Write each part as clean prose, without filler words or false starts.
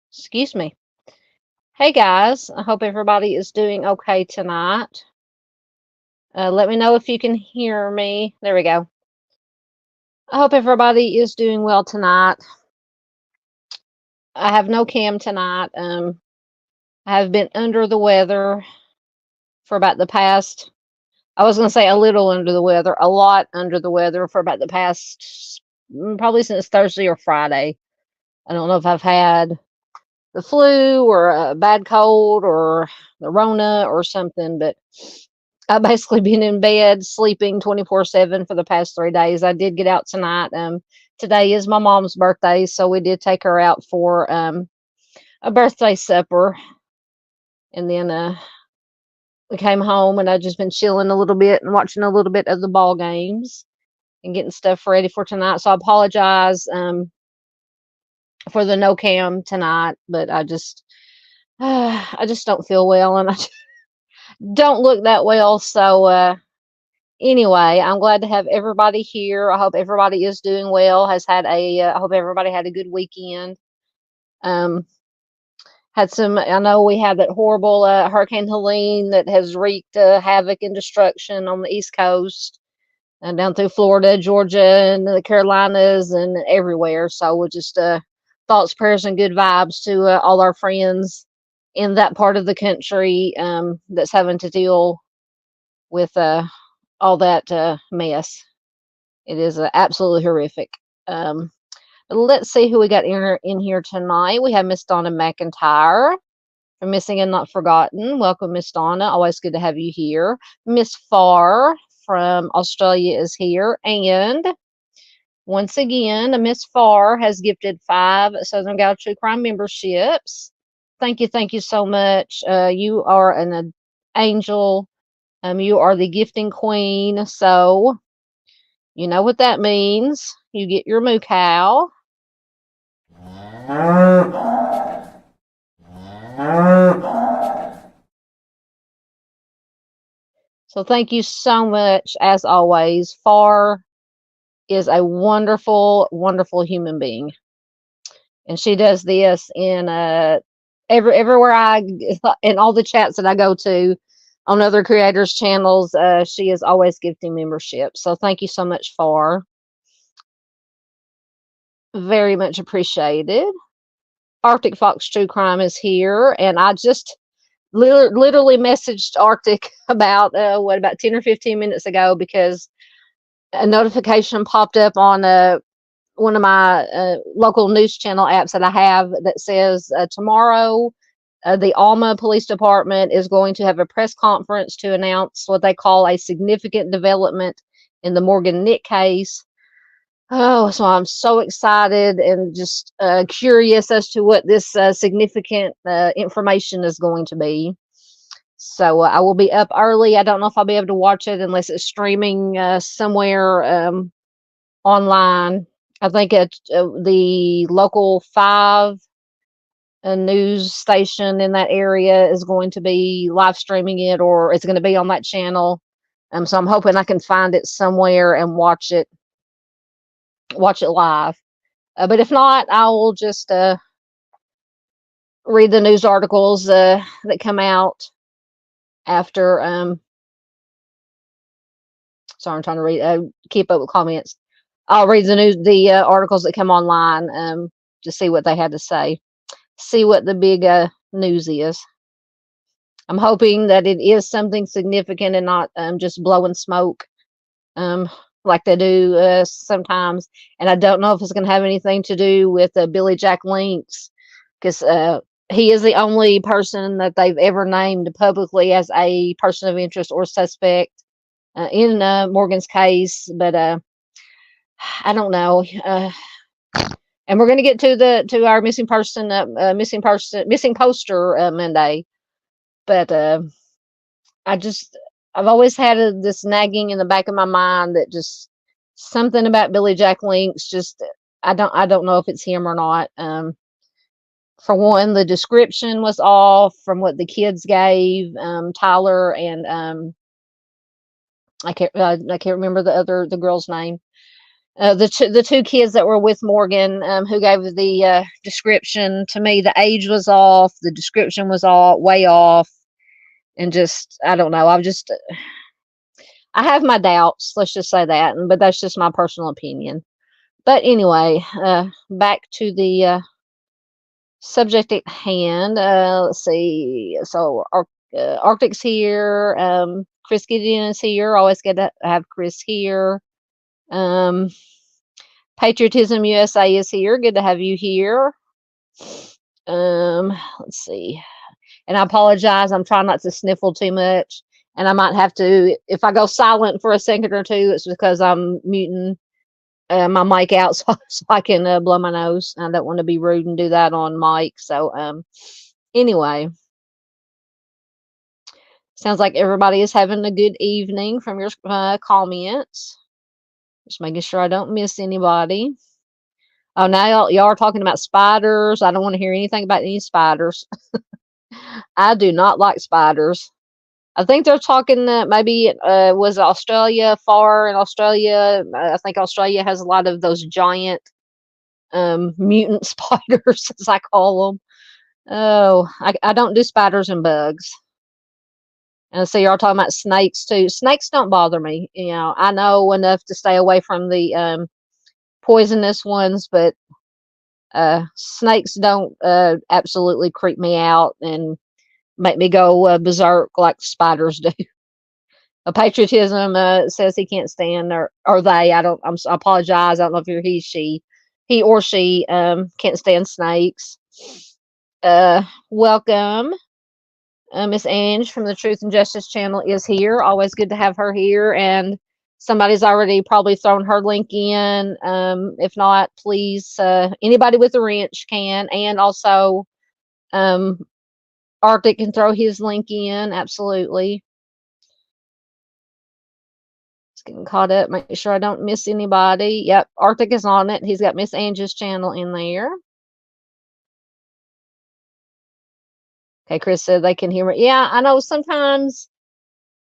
Excuse me. Hey guys, I hope everybody is doing okay tonight. Let me know if you can hear me. There we go. I hope everybody is doing well tonight. I have no cam tonight. I have been under the weather for about the past, I was going to say a little under the weather, a lot under the weather for about the past, probably since Thursday or Friday. I don't know if I've had the flu or a bad cold or the Rona or something, but I've basically been in bed sleeping 24/7 for the past 3 days. I did get out tonight. Today is my mom's birthday, so we did take her out for a birthday supper, and then we came home, and I've just been chilling a little bit and watching a little bit of the ball games and getting stuff ready for tonight. So I apologize for the no cam tonight, but I just don't feel well, and I don't look that well. So anyway, I'm glad to have everybody here. I hope everybody is doing well. I hope everybody had a good weekend. Um, I know we had that horrible Hurricane Helene that has wreaked havoc and destruction on the East Coast and down through Florida, Georgia, and the Carolinas and everywhere. So we'll just thoughts, prayers, and good vibes to all our friends in that part of the country that's having to deal with all that mess. It is absolutely horrific. Um, let's see who we got in here tonight. We have Miss Donna McIntyre from Missing and Not Forgotten. Welcome, Miss Donna. Always good to have you here. Miss Farr from Australia is here. And once again, Miss Farr has gifted 5 Southern Gal True Crime memberships. Thank you so much. You are an angel. You are the gifting queen. So you know what that means. You get your moo cow. So thank you so much, as always. Farr is a wonderful, wonderful human being, and she does this in everywhere in all the chats that I go to on other creators' channels. She is always gifting memberships. So thank you so much, Farr. Very much appreciated. Arctic Fox True Crime is here, and I just literally messaged Arctic about about 10 or 15 minutes ago because a notification popped up on one of my local news channel apps that I have that says tomorrow the Alma Police Department is going to have a press conference to announce what they call a significant development in the Morgan Nick case. Oh, so I'm so excited and just curious as to what this significant information is going to be. So I will be up early. I don't know if I'll be able to watch it unless it's streaming somewhere online. I think the local 5 news station in that area is going to be live streaming it, or it's going to be on that channel. So I'm hoping I can find it somewhere and watch it live. But if not, I will just read the news articles that come out after. Sorry, I'm trying to read. Keep up with comments. I'll read the articles that come online to see what they had to say. See what the big news is. I'm hoping that it is something significant and not just blowing smoke like they do sometimes. And I don't know if it's going to have anything to do with Billy Jack Links, because he is the only person that they've ever named publicly as a person of interest or suspect in Morgan's case. But I don't know. And we're going to get to our missing poster Monday. But I've always had this nagging in the back of my mind that just something about Billy Jack Links. Just I don't know if it's him or not. For one, the description was off from what the kids gave Tyler and I can't remember the girl's name. The two kids that were with Morgan, who gave the description to me, the age was off, the description was all way off, and just I don't know. I have my doubts. Let's just say that, but that's just my personal opinion. But anyway, back to the subject at hand. Let's see. So Arctic's here. Chris Gideon is here. Always good to have Chris here. Patriotism USA is here. Good to have you here. Let's see. And I apologize. I'm trying not to sniffle too much. And I might have to, if I go silent for a second or two, it's because I'm muting my mic out so I can blow my nose. I don't want to be rude and do that on mic. So anyway, sounds like everybody is having a good evening from your comments. Just making sure I don't miss anybody. Oh, now y'all are talking about spiders. I don't want to hear anything about any spiders. I do not like spiders. I think they're talking maybe it was Australia, far in Australia. I think Australia has a lot of those giant mutant spiders, as I call them. Oh, I don't do spiders and bugs. And so you're talking about snakes too. Snakes don't bother me. You know, I know enough to stay away from the poisonous ones, but snakes don't absolutely creep me out and make me go berserk like spiders do. A patriotism says he can't stand, or they. I apologize. I don't know if you're he or she can't stand snakes. Welcome. Miss Ange from the Truth and Justice channel is here. Always good to have her here. And somebody's already probably thrown her link in. If not, please, anybody with a wrench can. And also, Arctic can throw his link in. Absolutely. Just getting caught up. Make sure I don't miss anybody. Yep, Arctic is on it. He's got Miss Ange's channel in there. Okay, Chris said they can hear me. Yeah, I know sometimes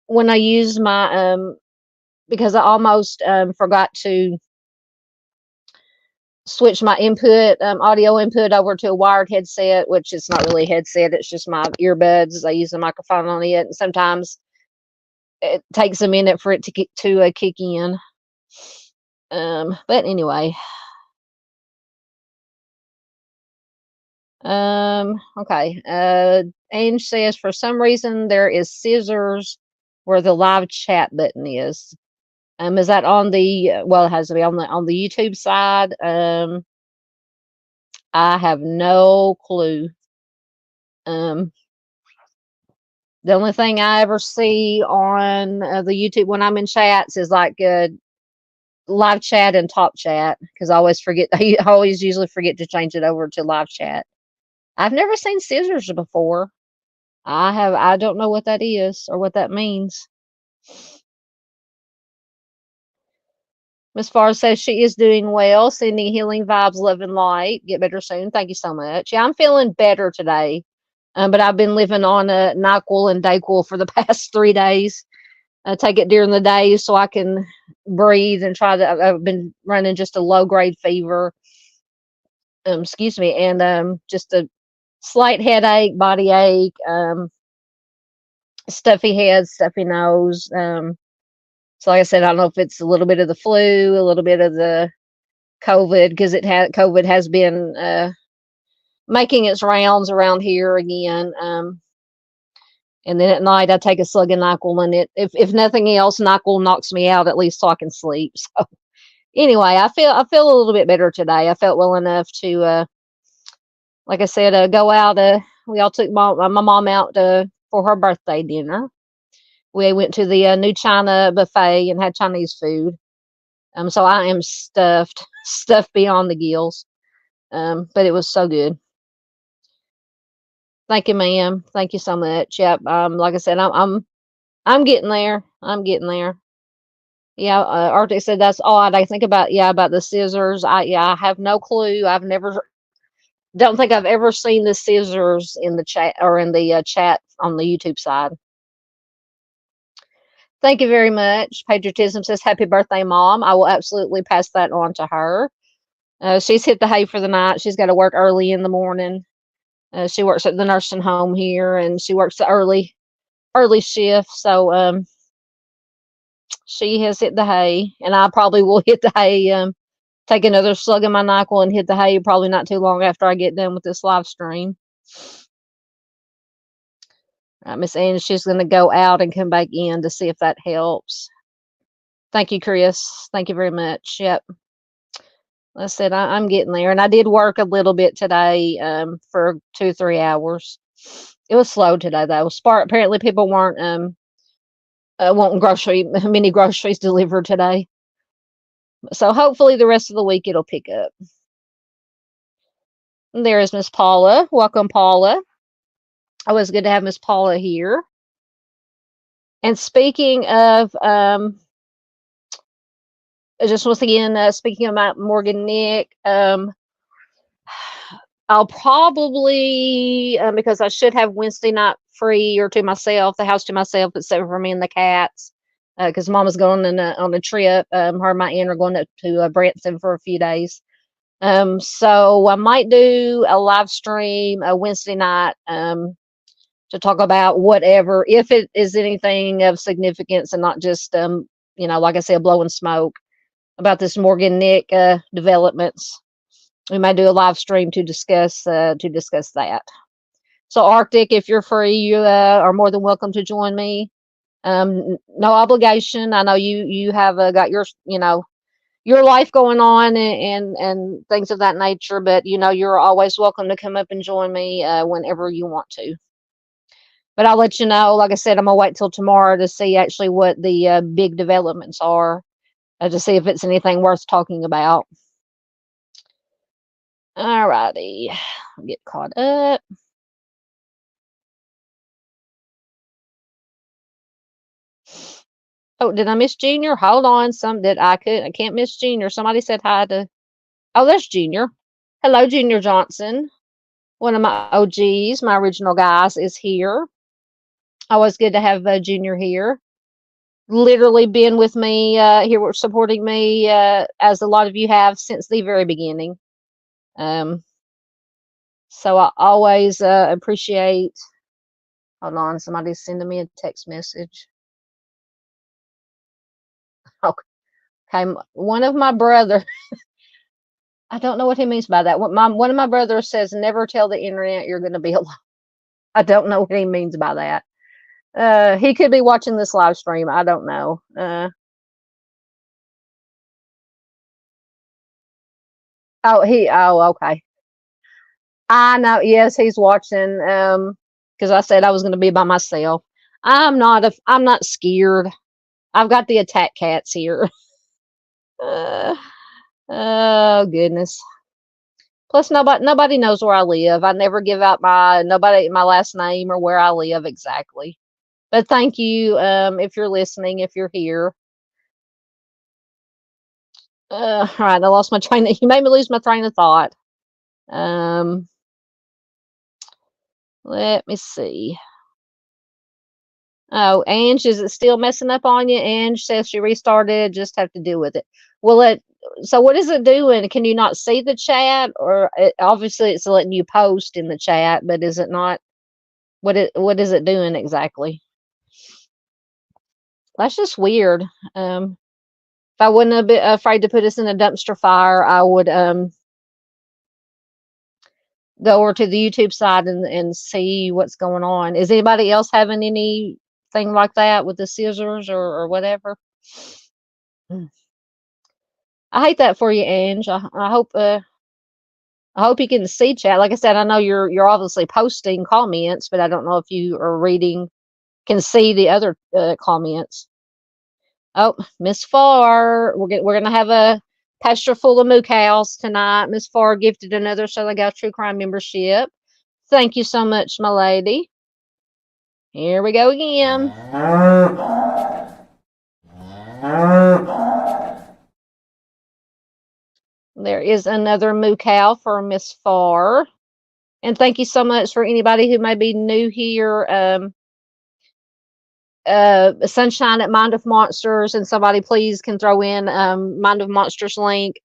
when I use my because I almost forgot to switch my input audio input over to a wired headset, which is not really a headset, it's just my earbuds. I use the microphone on it, and sometimes it takes a minute for it to get to kick in. But anyway, okay. Ange says for some reason there is scissors where the live chat button is. Is that on the well, it has to be on the YouTube side? I have no clue. The only thing I ever see on the YouTube when I'm in chats is like live chat and top chat, because I always forget. I always usually forget to change it over to live chat. I've never seen scissors before. I don't know what that is or what that means. Miss Farr says she is doing well, sending healing vibes, love and light. Get better soon. Thank you so much. Yeah, I'm feeling better today. But I've been living on a NyQuil and DayQuil for the past 3 days. I take it during the day so I can breathe and try to. I've been running just a low grade fever. Excuse me, and just a slight headache, body ache, stuffy head, stuffy nose. So like I said, I don't know if it's a little bit of the flu, a little bit of the COVID, because COVID has been making its rounds around here again. And then at night I take a slug of NyQuil, and if nothing else, NyQuil knocks me out at least so I can sleep. So anyway, I feel a little bit better today. I felt well enough to like I said, go out. We all took my mom out for her birthday dinner. We went to the New China buffet and had Chinese food. So I am stuffed beyond the gills. But it was so good. Thank you, ma'am. Thank you so much. Yep. Like I said, I'm getting there. I'm getting there. Yeah. Arctic said that's odd. I think about the scissors. I have no clue. Don't think I've ever seen the scissors in the chat or in the chat on the YouTube side. Thank you very much. Patriotism says, "Happy birthday, Mom." I will absolutely pass that on to her. She's hit the hay for the night. She's got to work early in the morning. She works at the nursing home here, and she works the early shift. So she has hit the hay, and I probably will hit the hay. Take another slug of my NyQuil and hit the hay probably not too long after I get done with this live stream. Miss Ann, she's going to go out and come back in to see if that helps. Thank you, Chris. Thank you very much. Yep. Like I said, I'm getting there, and I did work a little bit today for 2 or 3 hours. It was slow today, though. Apparently, people weren't wanting mini groceries delivered today. So hopefully, the rest of the week it'll pick up. And there is Miss Paula. Welcome, Paula. Always good to have Miss Paula here. And speaking of, just once again, speaking about Morgan Nick, I'll probably, because I should have Wednesday night free or to myself, the house to myself, except for me and the cats, because Mama's going on a trip. Her and my aunt are going up to Branson for a few days. So I might do a live stream a Wednesday night to talk about whatever, if it is anything of significance and not just, like I said, blowing smoke about this Morgan Nick developments. We may do a live stream to discuss that. So Arctic, if you're free, you are more than welcome to join me. No obligation. I know you have got your life going on and things of that nature, but you're always welcome to come up and join me whenever you want to. But I'll let you know. Like I said, I'm gonna wait till tomorrow to see actually what the big developments are, to see if it's anything worth talking about. All righty, get caught up. Oh, did I miss Junior? Hold on, I can't miss Junior. Somebody said hi to. Oh, there's Junior. Hello, Junior Johnson. One of my OGs, my original guys, is here. Always good to have Junior here. Literally been with me here, supporting me as a lot of you have since the very beginning. So I always appreciate. Hold on, somebody's sending me a text message. Okay, one of my brother. I don't know what he means by that. One of my brothers says, "Never tell the internet you're going to be alive." I don't know what he means by that. He could be watching this live stream. I don't know. Okay. I know. Yes, he's watching. Because I said I was going to be by myself. I'm not scared. I've got the attack cats here. Oh goodness. Plus, nobody knows where I live. I never give out my last name or where I live exactly. But thank you, if you're listening, if you're here. All right, I lost my train. You made me lose my train of thought. Let me see. Oh, Ange, is it still messing up on you? Ange says she restarted. Just have to deal with it. So what is it doing? Can you not see the chat, or obviously it's letting you post in the chat, but is it not? What is it doing exactly? That's just weird. If I wouldn't have been afraid to put us in a dumpster fire, I would go over to the YouTube side and see what's going on. Is anybody else having anything like that with the scissors or whatever? I hate that for you, Ange. I hope you can see chat. Like I said, I know you're obviously posting comments, but I don't know if you are can see the other comments. Oh, Miss Farr, we're gonna have a pasture full of moo cows tonight. Miss Farr gifted another Southern Gal True Crime membership. Thank you so much, my lady. Here we go again. There is another moo cow for Miss Farr. And thank you so much for anybody who may be new here. Sunshine at Mind of Monsters, and somebody please can throw in Mind of Monsters link.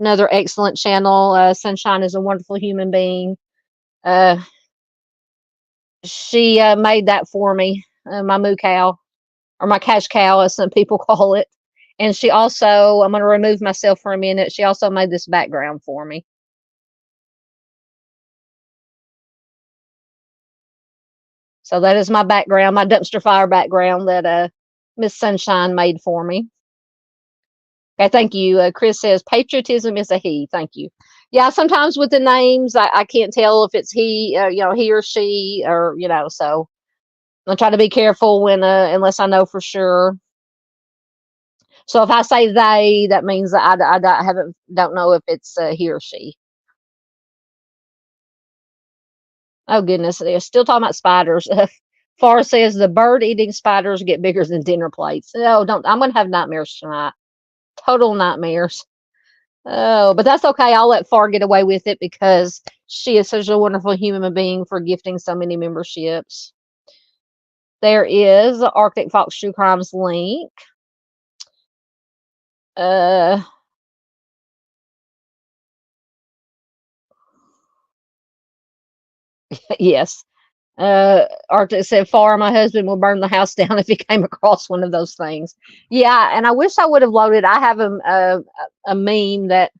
Another excellent channel. Sunshine is a wonderful human being. She made that for me, my moo cow, or my cash cow, as some people call it. And she also, I'm going to remove myself for a minute. She also made this background for me. So that is my background, my dumpster fire background that Miss Sunshine made for me. Okay, thank you. Chris says patriotism is a he. Thank you. Yeah, sometimes with the names, I can't tell if it's he, he or she, or So I'll try to be careful when, unless I know for sure. So if I say they, that means that I don't know if it's he or she. Oh goodness, they're still talking about spiders. Far says the bird-eating spiders get bigger than dinner plates. No, don't. I'm gonna have nightmares tonight. Total nightmares. Oh, but that's okay. I'll let Far get away with it because she is such a wonderful human being for gifting so many memberships. There is Arctic Fox True Crimes link. Yes. Arctic said, "Far, my husband will burn the house down if he came across one of those things." Yeah, and I wish I would have loaded. I have a meme that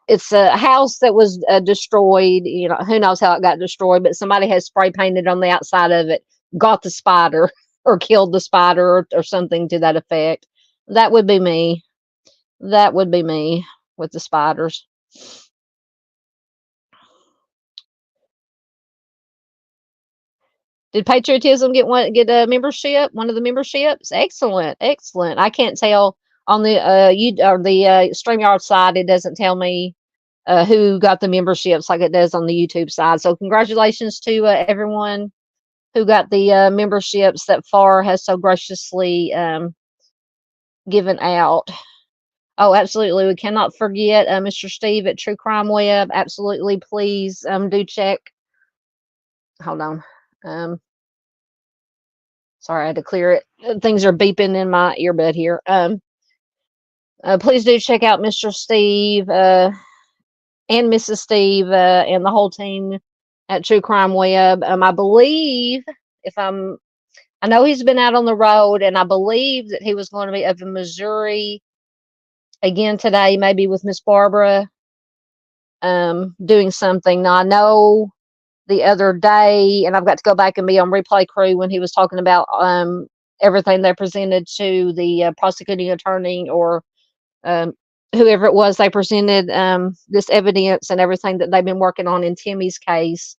it's a house that was destroyed. Who knows how it got destroyed, but somebody has spray painted on the outside of it, got the spider or killed the spider or something to that effect. That would be me. That would be me with the spiders. Did patriotism get a membership? One of the memberships? Excellent, excellent. I can't tell on the StreamYard side. It doesn't tell me who got the memberships like it does on the YouTube side. So congratulations to everyone who got the memberships that Far has so graciously given out. Oh, absolutely. We cannot forget Mr. Steve at True Crime Web. Absolutely, please do check. Hold on. Sorry, I had to clear it. Things are beeping in my earbud here. Please do check out Mr. Steve and Mrs. Steve and the whole team at True Crime Web. I believe, I know he's been out on the road, and I believe that he was going to be up in Missouri again today, maybe with Miss Barbara, doing something. Now, I know the other day, and I've got to go back and be on replay crew when he was talking about everything they presented to the prosecuting attorney or whoever it was they presented this evidence and everything that they've been working on in Timmy's case.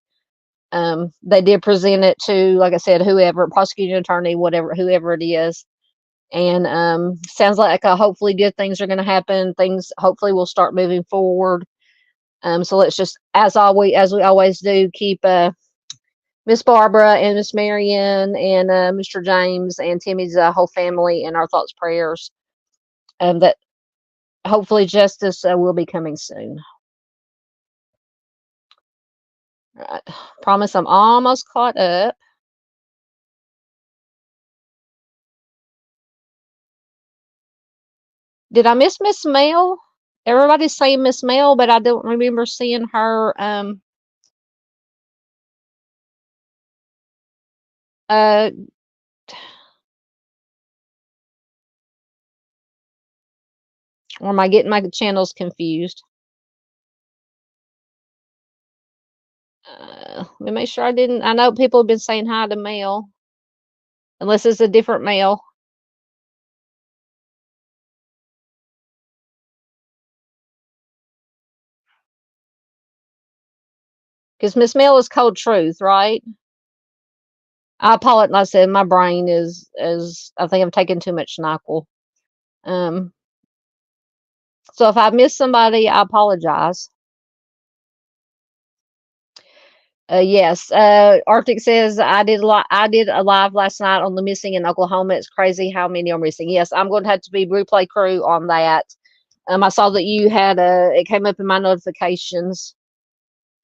They did present it to, like I said, whoever, prosecuting attorney, whatever, whoever it is. And sounds like hopefully good things are going to happen. Things hopefully will start moving forward. So let's just, as we always do, keep Miss Barbara and Miss Marion and Mr. James and Timmy's whole family in our thoughts, prayers. That hopefully justice will be coming soon. All right. Promise I'm almost caught up. Did I miss Miss Mel? Everybody's saying Miss Mel, but I don't remember seeing her. Uh, or am I getting my channels confused? Let me make sure I didn't. I know people have been saying hi to Mel, unless it's a different Mel. Because Miss Mel is Cold Truth, right? I apologize. Like I said, my brain is I think I'm taking too much NyQuil. So if I missed somebody, I apologize. Yes. Arctic says I did a live last night on the missing in Oklahoma. It's crazy how many are missing. Yes, I'm going to have to be replay crew on that. I saw that you had it came up in my notifications.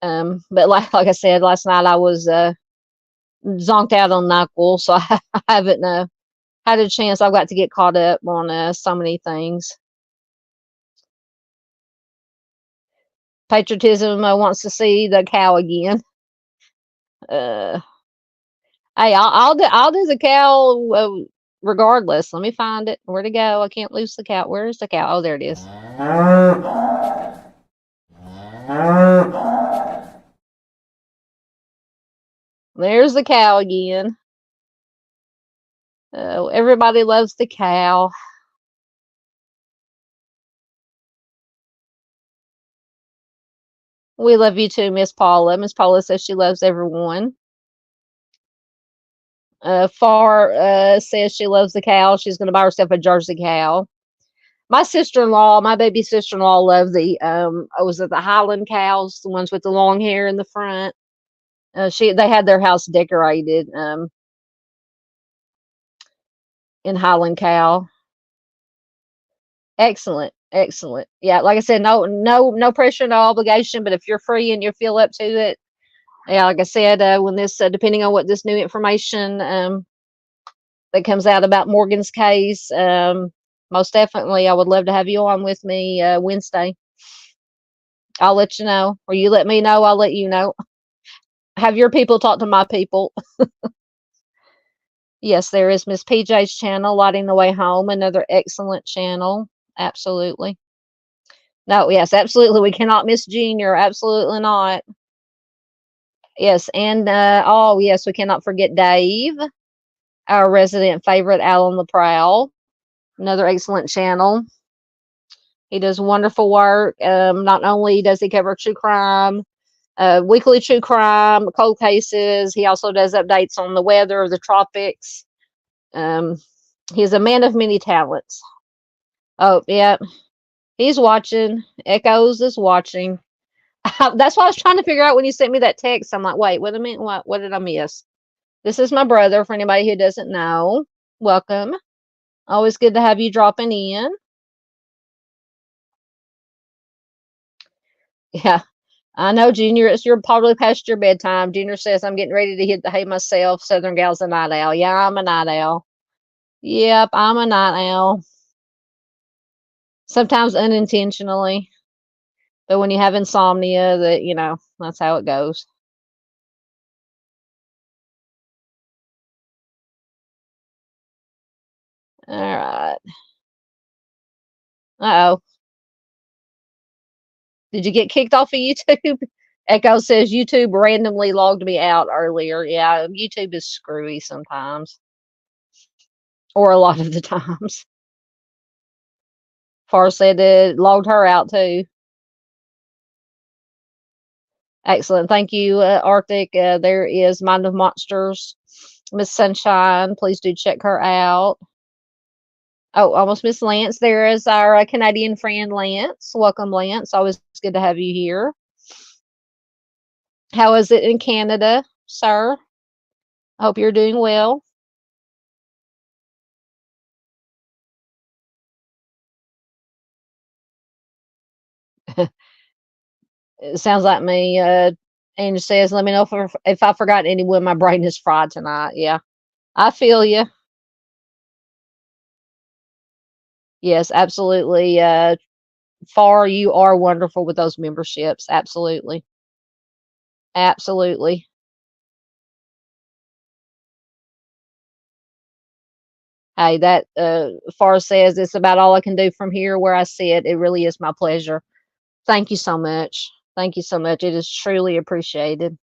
But like I said, last night I was zonked out on NyQuil, so I haven't had a chance. I've got to get caught up on so many things. Patriotism wants to see the cow again. Hey, I'll do the cow regardless. Let me find it. Where'd it go? I can't lose the cow. Where's the cow? Oh, there it is. There's the cow again. Everybody loves the cow. We love you too, Miss Paula. Miss Paula says she loves everyone. Far says she loves the cow. She's going to buy herself a Jersey cow. My sister-in-law, my baby sister-in-law, loved the was it the Highland cows, the ones with the long hair in the front. They had their house decorated in Highland cow. Excellent, excellent. Yeah, like I said, no pressure, no obligation. But if you're free and you feel up to it, yeah, like I said, when this depending on what this new information that comes out about Morgan's case, most definitely, I would love to have you on with me Wednesday. I'll let you know, or you let me know. I'll let you know. Have your people talk to my people. Yes, there is Miss PJ's channel, Lighting the Way Home, another excellent channel. Absolutely. No, yes, absolutely. We cannot miss Junior. Absolutely not. Yes, and oh, yes, we cannot forget Dave, our resident favorite, Al on the Prowl. Another excellent channel. He does wonderful work. Not only does he cover true crime, weekly true crime, cold cases, he also does updates on the weather, the tropics. He's a man of many talents. Oh, yeah. He's watching. Echoes is watching. That's why I was trying to figure out when you sent me that text. I'm like, wait, wait a minute. What did I miss? This is my brother, for anybody who doesn't know. Welcome. Always good to have you dropping in. Yeah. I know, Junior, you're probably past your bedtime. Junior says, I'm getting ready to hit the hay myself. Southern gal's a night owl. Yeah, I'm a night owl. Yep, I'm a night owl. Sometimes unintentionally. But when you have insomnia, that's how it goes. All right. Uh-oh. Did you get kicked off of YouTube? Echo says YouTube randomly logged me out earlier. Yeah, YouTube is screwy sometimes. Or a lot of the times. Far said it logged her out too. Excellent. Thank you, Arctic. There is Mind of Monsters. Miss Sunshine. Please do check her out. Oh, almost Miss Lance. There is our Canadian friend, Lance. Welcome, Lance. Always good to have you here. How is it in Canada, sir? I hope you're doing well. It sounds like me. Angel says, let me know if I forgot anyone. My brain is fried tonight. Yeah, I feel you. Yes, absolutely. Far, you are wonderful with those memberships. Absolutely. Absolutely. Hey, that Far says it's about all I can do from here where I sit. It really is my pleasure. Thank you so much. Thank you so much. It is truly appreciated.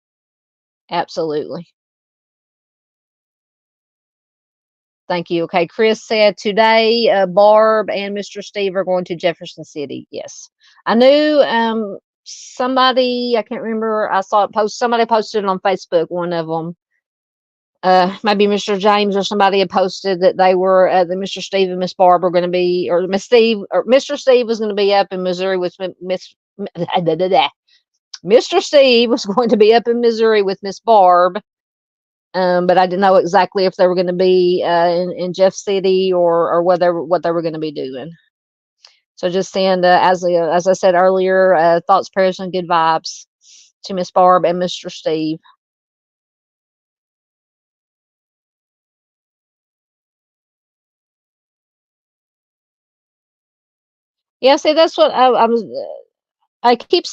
Absolutely. Thank you. Okay, Chris said today, Barb and Mr. Steve are going to Jefferson City. Yes, I knew somebody. I can't remember. I saw it post. Somebody posted it on Facebook. One of them, maybe Mr. James or somebody had posted that they were that Mr. Steve and Miss Barb were going to be, or Miss Steve or Mr. Steve was going to be up in Missouri with Miss. Mr. Steve was going to be up in Missouri with Miss Barb. But I didn't know exactly if they were going to be in Jeff City or what they were going to be doing. So just send, as I said earlier, thoughts, prayers, and good vibes to Miss Barb and Mr. Steve. Yeah, see, that's what I was. I keep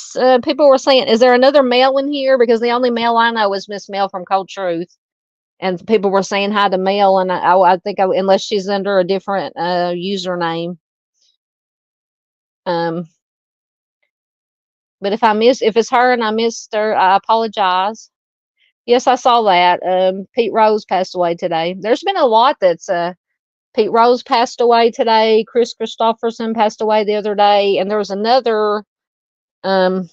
people were saying, "Is there another Mel in here?" Because the only Mel I know is Miss Mel from Cold Truth, and people were saying hi to Mel, and I think unless she's under a different username. Um, but if it's her and I missed her, I apologize. Yes, I saw that. Pete Rose passed away today. There's been a lot that's Pete Rose passed away today. Chris Christopherson passed away the other day, and there was another um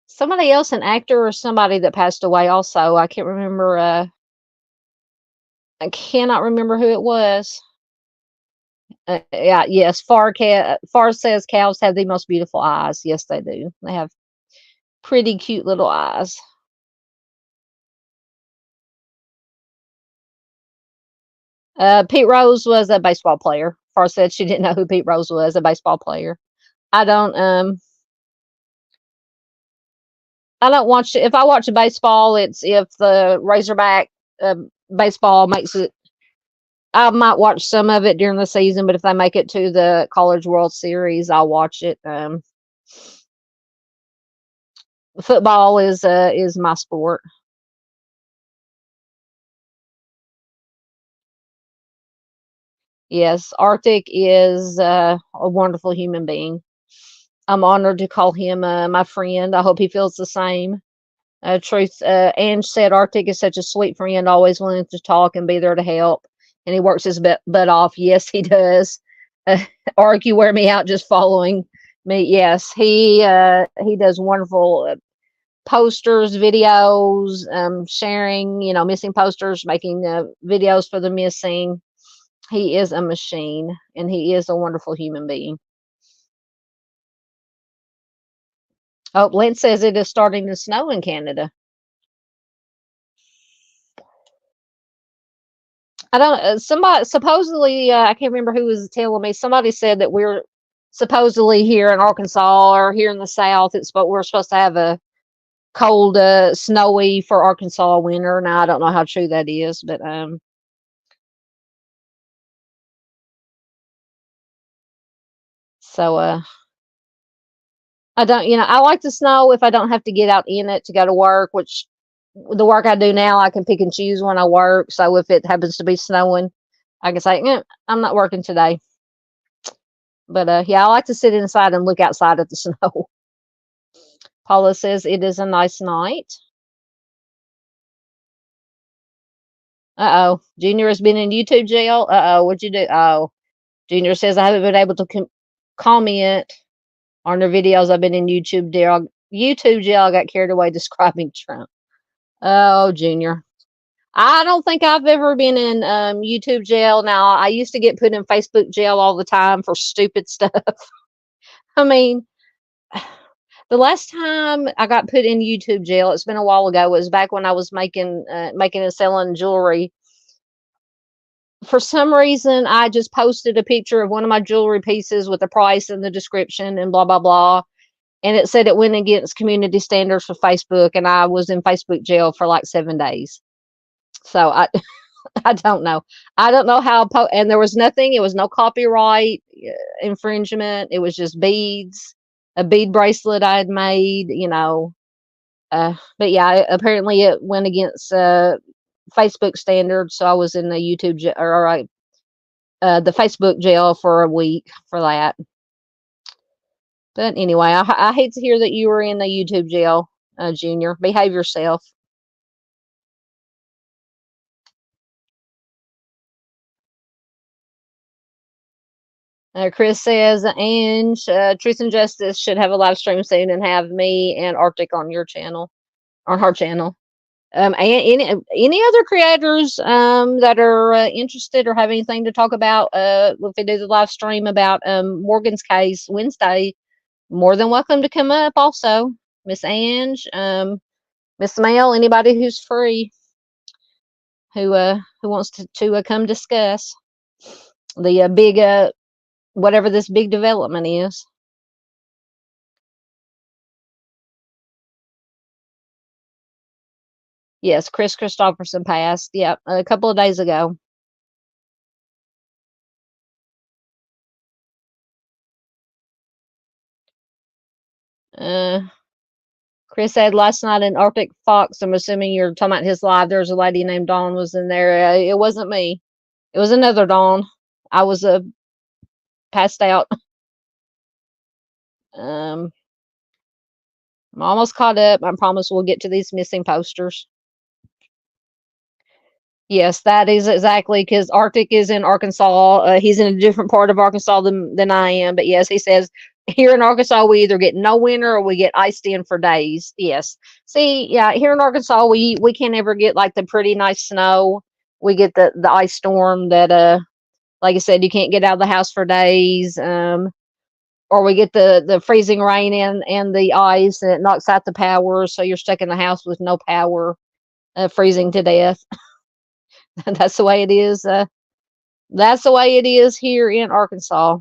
somebody else, an actor or somebody that passed away also. I can't remember. I cannot remember who it was. Yeah, yes. Far says cows have the most beautiful eyes. Yes, they do. They have pretty cute little eyes. Pete Rose was a baseball player. Far said she didn't know who Pete Rose was, a baseball player. I don't I don't watch if I watch baseball, it's if the Razorback uh, baseball makes it. I might watch some of it during the season, but if they make it to the College World Series, I'll watch it. Football is my sport. Yes, Arctic is a wonderful human being. I'm honored to call him my friend. I hope he feels the same. Truth, Ange said Arctic is such a sweet friend, always willing to talk and be there to help. And he works his butt off. Yes, he does. Uh, Arc, you wear me out just following me. Yes, he does wonderful posters, videos, sharing, missing posters, making videos for the missing. He is a machine, and he is a wonderful human being. Oh, Lynn says it is starting to snow in Canada. I don't. Somebody supposedly, I can't remember who was telling me. Somebody said that we're supposedly here in Arkansas or here in the South. But we're supposed to have a cold, snowy for Arkansas winter. Now I don't know how true that is, but so I don't. I like the snow if I don't have to get out in it to go to work. Which the work I do now, I can pick and choose when I work. So if it happens to be snowing, I can say, I'm not working today. But yeah, I like to sit inside and look outside at the snow. Paula says it is a nice night. Uh oh. Junior has been in YouTube jail. Uh oh. What'd you do? Oh. Junior says I haven't been able to comment on their videos. I've been in YouTube jail. YouTube jail. I got carried away describing Trump. Oh, Junior. I don't think I've ever been in YouTube jail. Now, I used to get put in Facebook jail all the time for stupid stuff. I mean, the last time I got put in YouTube jail, it's been a while ago. It was back when I was making and selling jewelry. For some reason, I just posted a picture of one of my jewelry pieces with the price and the description and blah blah blah, and it said it went against community standards for Facebook, and I was in Facebook jail for like 7 days. So I I don't know. I don't know how. And there was nothing. It was no copyright infringement. It was just beads, a bead bracelet I had made. But yeah, apparently it went against Facebook standards. So I was in the YouTube the Facebook jail for a week for that. But anyway, I hate to hear that you were in the YouTube jail, Junior. Behave yourself. Chris says, and Truth and Justice should have a live stream soon and have me and Arctic on your channel, on her channel. And any other creators that are interested or have anything to talk about, if they do the live stream about Morgan's case Wednesday, more than welcome to come up. Also, Miss Ange, Miss Mel, anybody who's free, who wants to come discuss the big whatever this big development is. Yes, Chris Christopherson passed. Yep, a couple of days ago. Chris said last night in Arctic Fox. I'm assuming you're talking about his live. There's a lady named Dawn was in there. It wasn't me. It was another Dawn. I was passed out. I'm almost caught up. I promise we'll get to these missing posters. Yes, that is exactly because Arctic is in Arkansas. He's in a different part of Arkansas than I am. But yes, he says here in Arkansas we either get no winter or we get iced in for days. Yes. See, yeah, here in Arkansas we can't ever get like the pretty nice snow. We get the ice storm that like I said, you can't get out of the house for days. Or we get the freezing rain and the ice and it knocks out the power, so you're stuck in the house with no power, freezing to death. That's the way it is. That's the way it is here in Arkansas.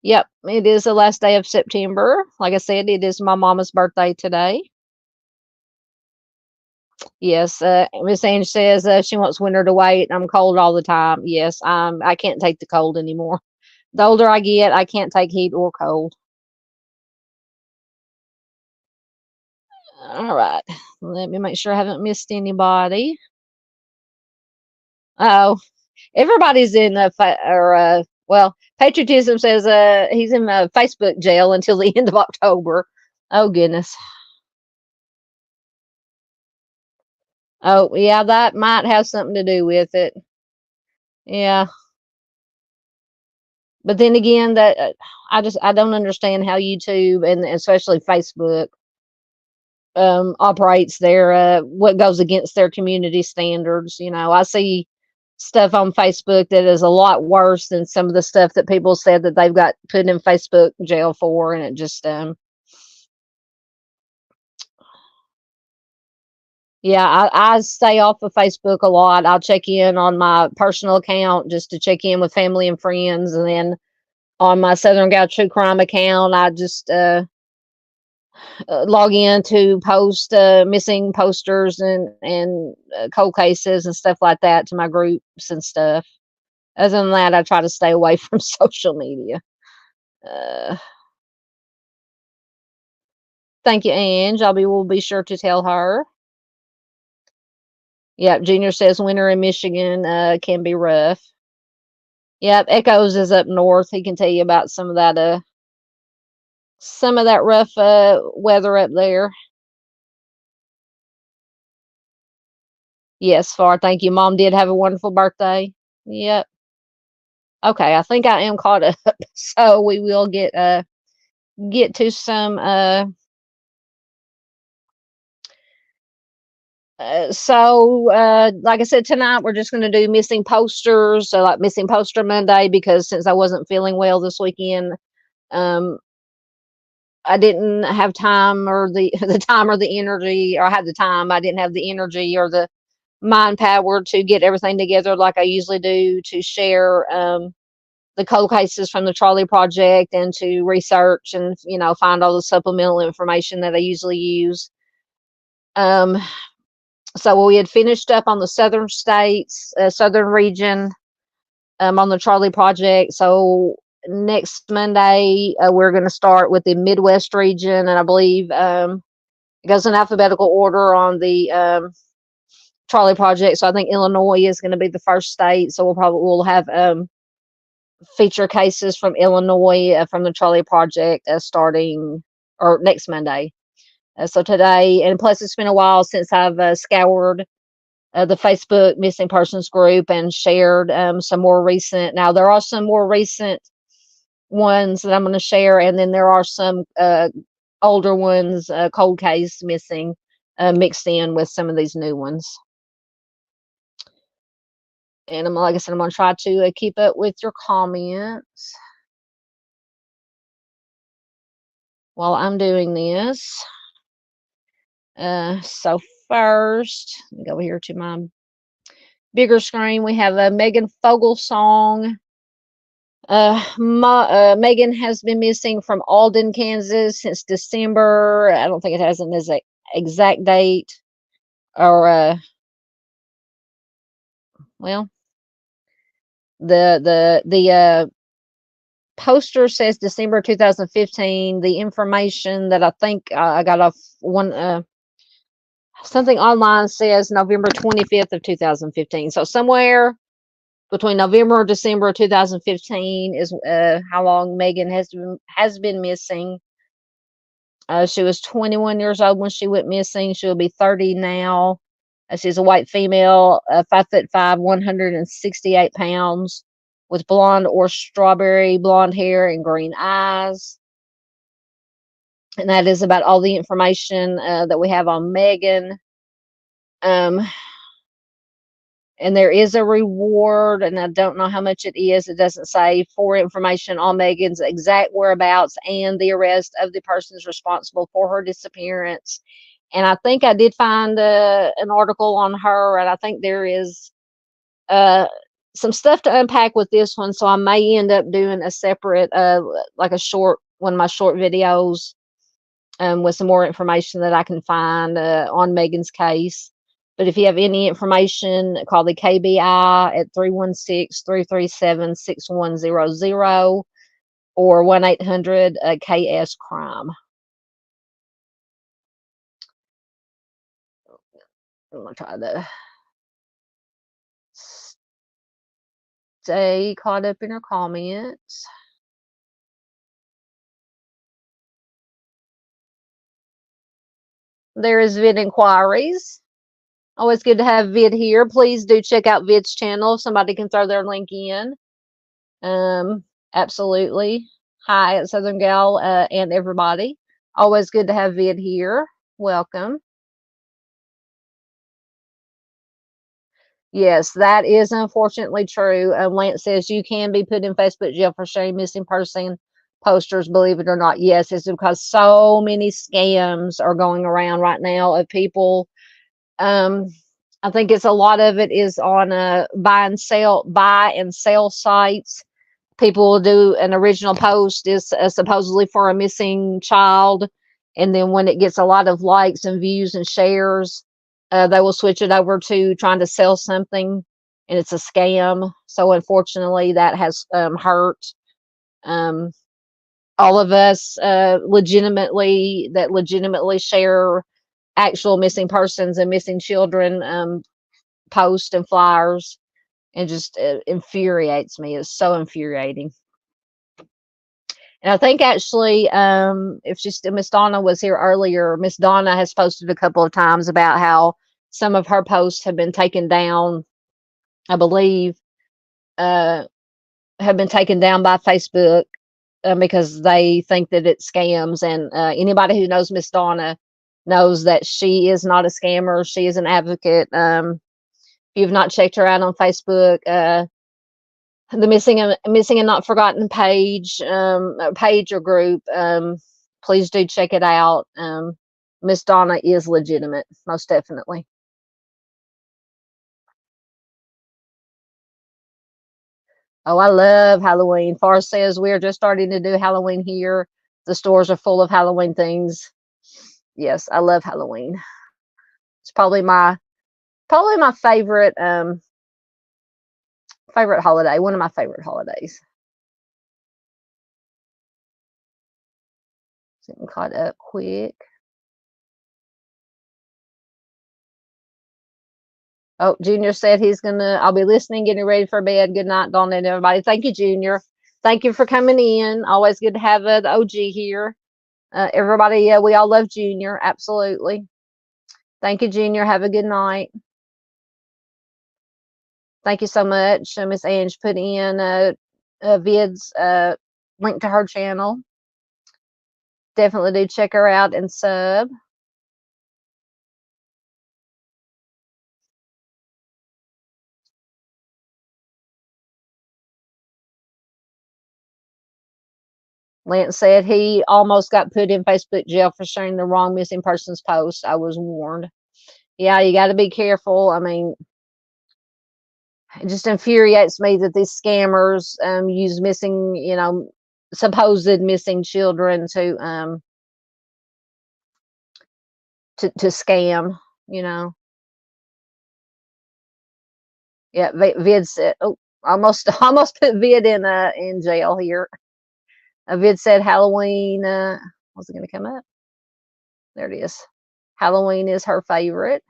Yep, it is the last day of September. Like I said, it is my mama's birthday today. Yes, Miss Ange says she wants winter to wait. I'm cold all the time. Yes, I can't take the cold anymore. The older I get, I can't take heat or cold. All right, let me make sure I haven't missed anybody. Oh, everybody's in well, patriotism says he's in Facebook jail until the end of October. Oh goodness. Oh yeah, that might have something to do with it. Yeah, but then again, that I don't understand how YouTube and especially Facebook operates their what goes against their community standards. You know, I see stuff on Facebook that is a lot worse than some of the stuff that people said that they've got put in Facebook jail for, and it just yeah, I stay off of Facebook a lot. I'll check in on my personal account just to check in with family and friends, and then on my Southern Gal True Crime account, I just log in to post missing posters and cold cases and stuff like that to my groups and stuff. Other than that, I try to stay away from social media. Uh, Thank you, Ange. Will be sure to tell her. Yep, Junior says winter in Michigan can be rough. Yep, Echoes is up north. He can tell you about some of that rough weather up there. Yes, far. Thank you. Mom did have a wonderful birthday. Yep. Okay, I think I am caught up. So we will get to some like I said, tonight we're just going to do missing posters, so like missing poster Monday, because since I wasn't feeling well this weekend, um, I didn't have time or the the time or the energy, or I had the time, I didn't have the energy or the mind power to get everything together like I usually do to share the cold cases from the trolley project and to research and find all the supplemental information that I usually use. Um, so we had finished up on the southern states, southern region, on the Charlie project. So next Monday, we're going to start with the Midwest region, and I believe it goes in alphabetical order on the Charlie project. So I think Illinois is going to be the first state. So we'll have feature cases from Illinois from the Charlie project starting or next Monday. So today, and plus it's been a while since I've scoured the Facebook missing persons group and shared some more recent. Now there are some more recent ones that I'm going to share, and then there are some older ones, cold case missing, mixed in with some of these new ones. And like I said, I'm going to try to keep up with your comments while I'm doing this. So first, let me go over here to my bigger screen. We have a Megan Fogle song. Megan has been missing from Alden, Kansas since December. I don't think it has an exact date, or well, the poster says December 2015. The information that I think I got off one something online says November 25th of 2015. So somewhere between November or December 2015 is how long Megan has been missing. She was 21 years old when she went missing. She'll be 30 now. She's a white female, 5'5", 168 pounds, with blonde or strawberry blonde hair and green eyes. And that is about all the information that we have on Megan. And there is a reward, and I don't know how much it is. It doesn't say, for information on Megan's exact whereabouts and the arrest of the persons responsible for her disappearance. And I think I did find an article on her, and I think there is some stuff to unpack with this one. So I may end up doing a separate, like one of my short videos with some more information that I can find on Megan's case. But if you have any information, call the KBI at 316-337-6100 or 1-800-KS-CRIME. I'm going to try to stay caught up in her comments. There is vid inquiries. Always good to have Vid here. Please do check out Vid's channel. Somebody can throw their link in. Absolutely. Hi, it's Southern Gal and everybody. Always good to have Vid here. Welcome. Yes, that is unfortunately true. Lance says you can be put in Facebook jail for sharing missing person posters, believe it or not. Yes, it's because so many scams are going around right now of people. I think it's a lot of it is on buy and sell sites. People will do an original post is supposedly for a missing child, and then when it gets a lot of likes and views and shares, they will switch it over to trying to sell something, and it's a scam. So unfortunately, that has hurt all of us legitimately share actual missing persons and missing children posts and flyers, and just infuriates me. It's so infuriating. And I think actually, if Miss Donna was here earlier, Miss Donna has posted a couple of times about how some of her posts have been taken down, I believe, have been taken down by Facebook because they think that it's scams. And anybody who knows Miss Donna knows that she is not a scammer. She is an advocate. If you've not checked her out on Facebook, the missing and not forgotten page or group, please do check it out. Miss Donna is legitimate, most definitely. Oh, I love Halloween. Far says we are just starting to do Halloween here. The stores are full of Halloween things. Yes, I love Halloween. It's probably my favorite favorite holiday, one of my favorite holidays. Getting caught up quick. Oh, Junior said I'll be listening, getting ready for bed. Good night, Donna and everybody. Thank you, Junior. Thank you for coming in. Always good to have the OG here. Everybody, we all love Junior. Absolutely. Thank you, Junior. Have a good night. Thank you so much. Miss Ange put in Vid's link to her channel. Definitely do check her out and sub. Lance said he almost got put in Facebook jail for sharing the wrong missing persons post. I was warned. Yeah, you got to be careful. I mean, it just infuriates me that these scammers use supposed missing children to scam. Yeah, Vid said, oh, almost put Vid in jail here. A vid said Halloween. Was it going to come up? There it is. Halloween is her favorite.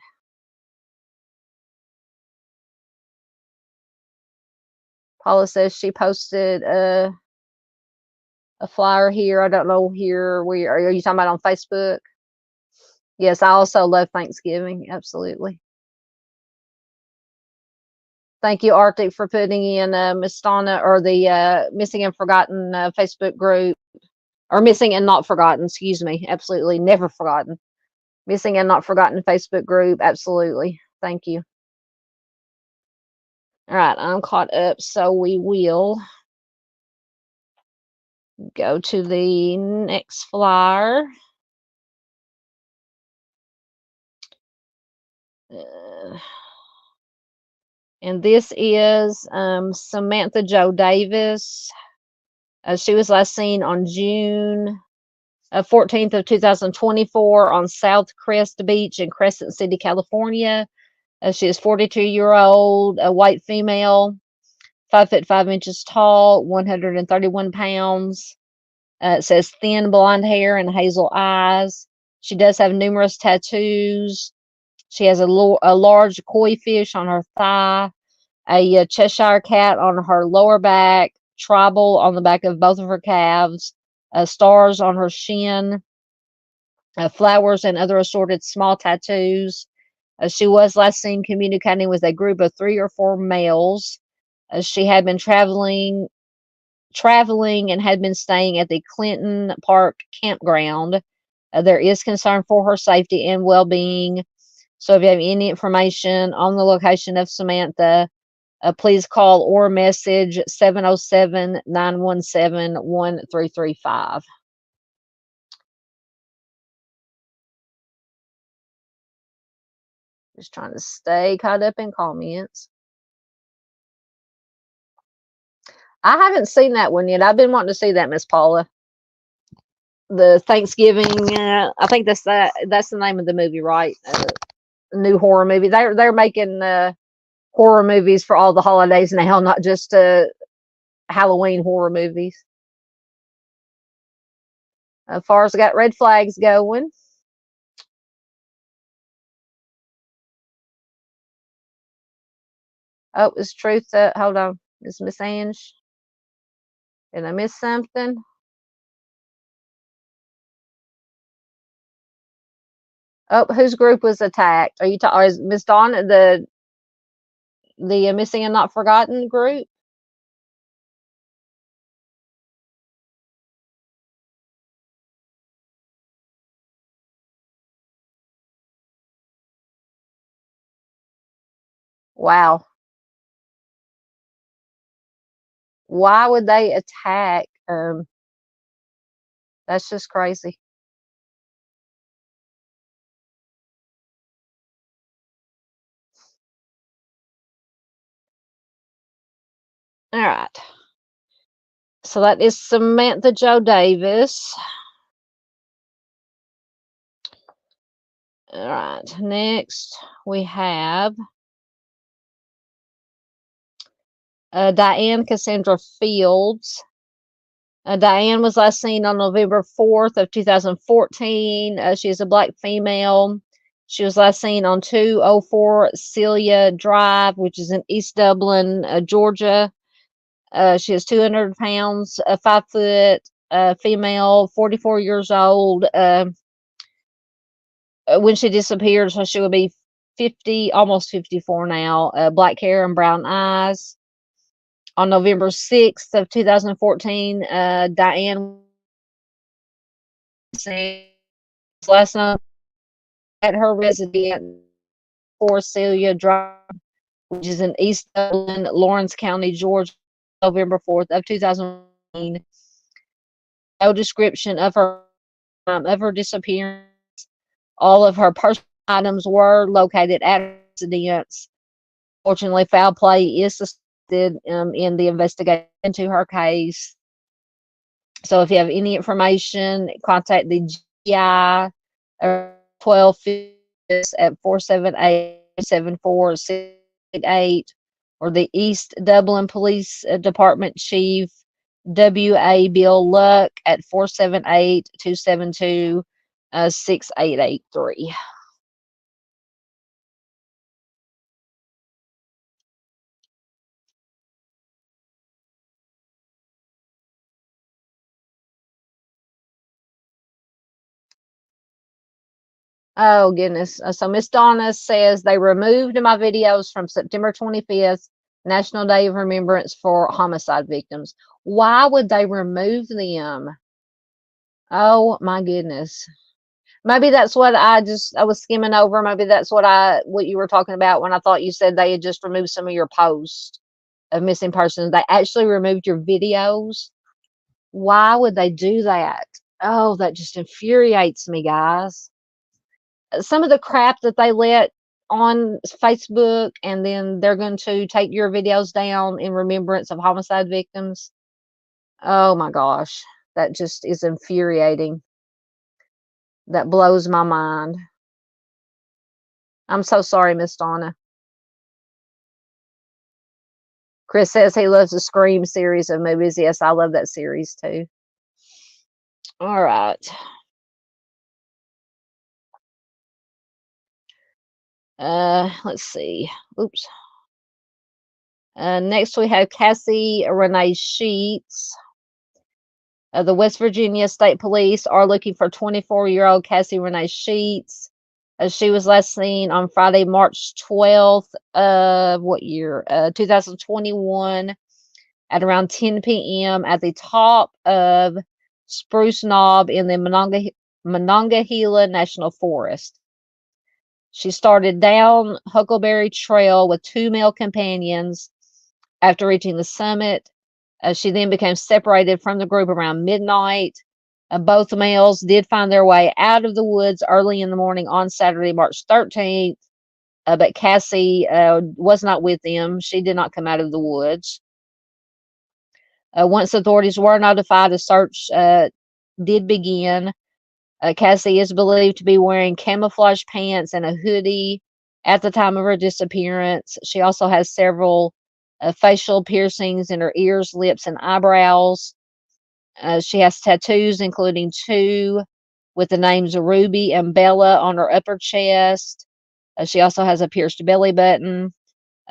Paula says she posted a flyer here. I don't know here. Are you talking about on Facebook? Yes, I also love Thanksgiving. Absolutely. Thank you, Arctic, for putting in Miss Donna, or the Missing and Forgotten Facebook group, or Missing and Not Forgotten. Excuse me. Absolutely, never forgotten. Missing and Not Forgotten Facebook group. Absolutely. Thank you. All right, I'm caught up, so we will go to the next flyer. And this is Samantha Jo Davis. She was last seen on June 14th of 2024 on South Crest Beach in Crescent City, California. She is 42-year-old, a white female, 5'5" tall, 131 pounds. It says thin blonde hair and hazel eyes. She does have numerous tattoos. She has a large koi fish on her thigh, a Cheshire cat on her lower back, tribal on the back of both of her calves, stars on her shin, flowers and other assorted small tattoos. She was last seen communicating with a group of 3 or 4 males. She had been traveling and had been staying at the Clinton Park campground. There is concern for her safety and well-being. So if you have any information on the location of Samantha, please call or message 707-917-1335. Just trying to stay caught up in comments. I haven't seen that one yet. I've been wanting to see that, Miss Paula. The Thanksgiving, I think that's the name of the movie, right? New horror movie. They're making horror movies for all the holidays now, not just Halloween horror movies. As far as I got red flags going. Oh, it's truth. Hold on. Is Miss Ange? Did I miss something? Oh, whose group was attacked? Are you talking? Is Miss Dawn the Missing and Not Forgotten group? Wow. Why would they attack? That's just crazy. All right. So that is Samantha Jo Davis. All right. Next, we have Diane Cassandra Fields. Diane was last seen on November 4th of 2014. She is a black female. She was last seen on 204 Celia Drive, which is in East Dublin, Georgia. She is 200 pounds, 5 foot, female, 44 years old. When she disappeared, so she would be 50, almost 54 now. Black hair and brown eyes. On November 6th of 2014, Diane last night at her residence for Celia Drive, which is in East Dublin, Lawrence County, Georgia, November 4th of 2014. No description of her disappearance. All of her personal items were located at her residence. Fortunately, foul play is suspected in the investigation into her case. So if you have any information, contact the GI 12 at 478-7468 or the East Dublin Police Department Chief WA Bill Luck at 478-272-6883. Oh, goodness. So Miss Donna says they removed my videos from September 25th, National Day of Remembrance for homicide victims. Why would they remove them? Oh, my goodness. Maybe that's what I was skimming over. Maybe that's what you were talking about when I thought you said they had just removed some of your posts of missing persons. They actually removed your videos. Why would they do that? Oh, that just infuriates me, guys. Some of the crap that they let on Facebook, and then they're going to take your videos down in remembrance of homicide victims. Oh my gosh, that just is infuriating. That blows my mind. I'm so sorry, Miss Donna. Chris says he loves the Scream series of movies. Yes, I love that series too. All right. Let's see. Oops. Next we have Cassie Renee Sheets. The West Virginia State Police are looking for 24-year-old Cassie Renee Sheets. She was last seen on Friday, March 12th of what year? 2021 at around 10 p.m. at the top of Spruce Knob in the Monongahela National Forest. She started down Huckleberry Trail with 2 male companions. After reaching the summit, she then became separated from the group around midnight. Both males did find their way out of the woods early in the morning on Saturday, March 13th, but Cassie was not with them. She did not come out of the woods. Once authorities were notified, a search did begin. Cassie is believed to be wearing camouflage pants and a hoodie at the time of her disappearance. She also has several facial piercings in her ears, lips, and eyebrows. She has tattoos, including 2 with the names Ruby and Bella on her upper chest. She also has a pierced belly button.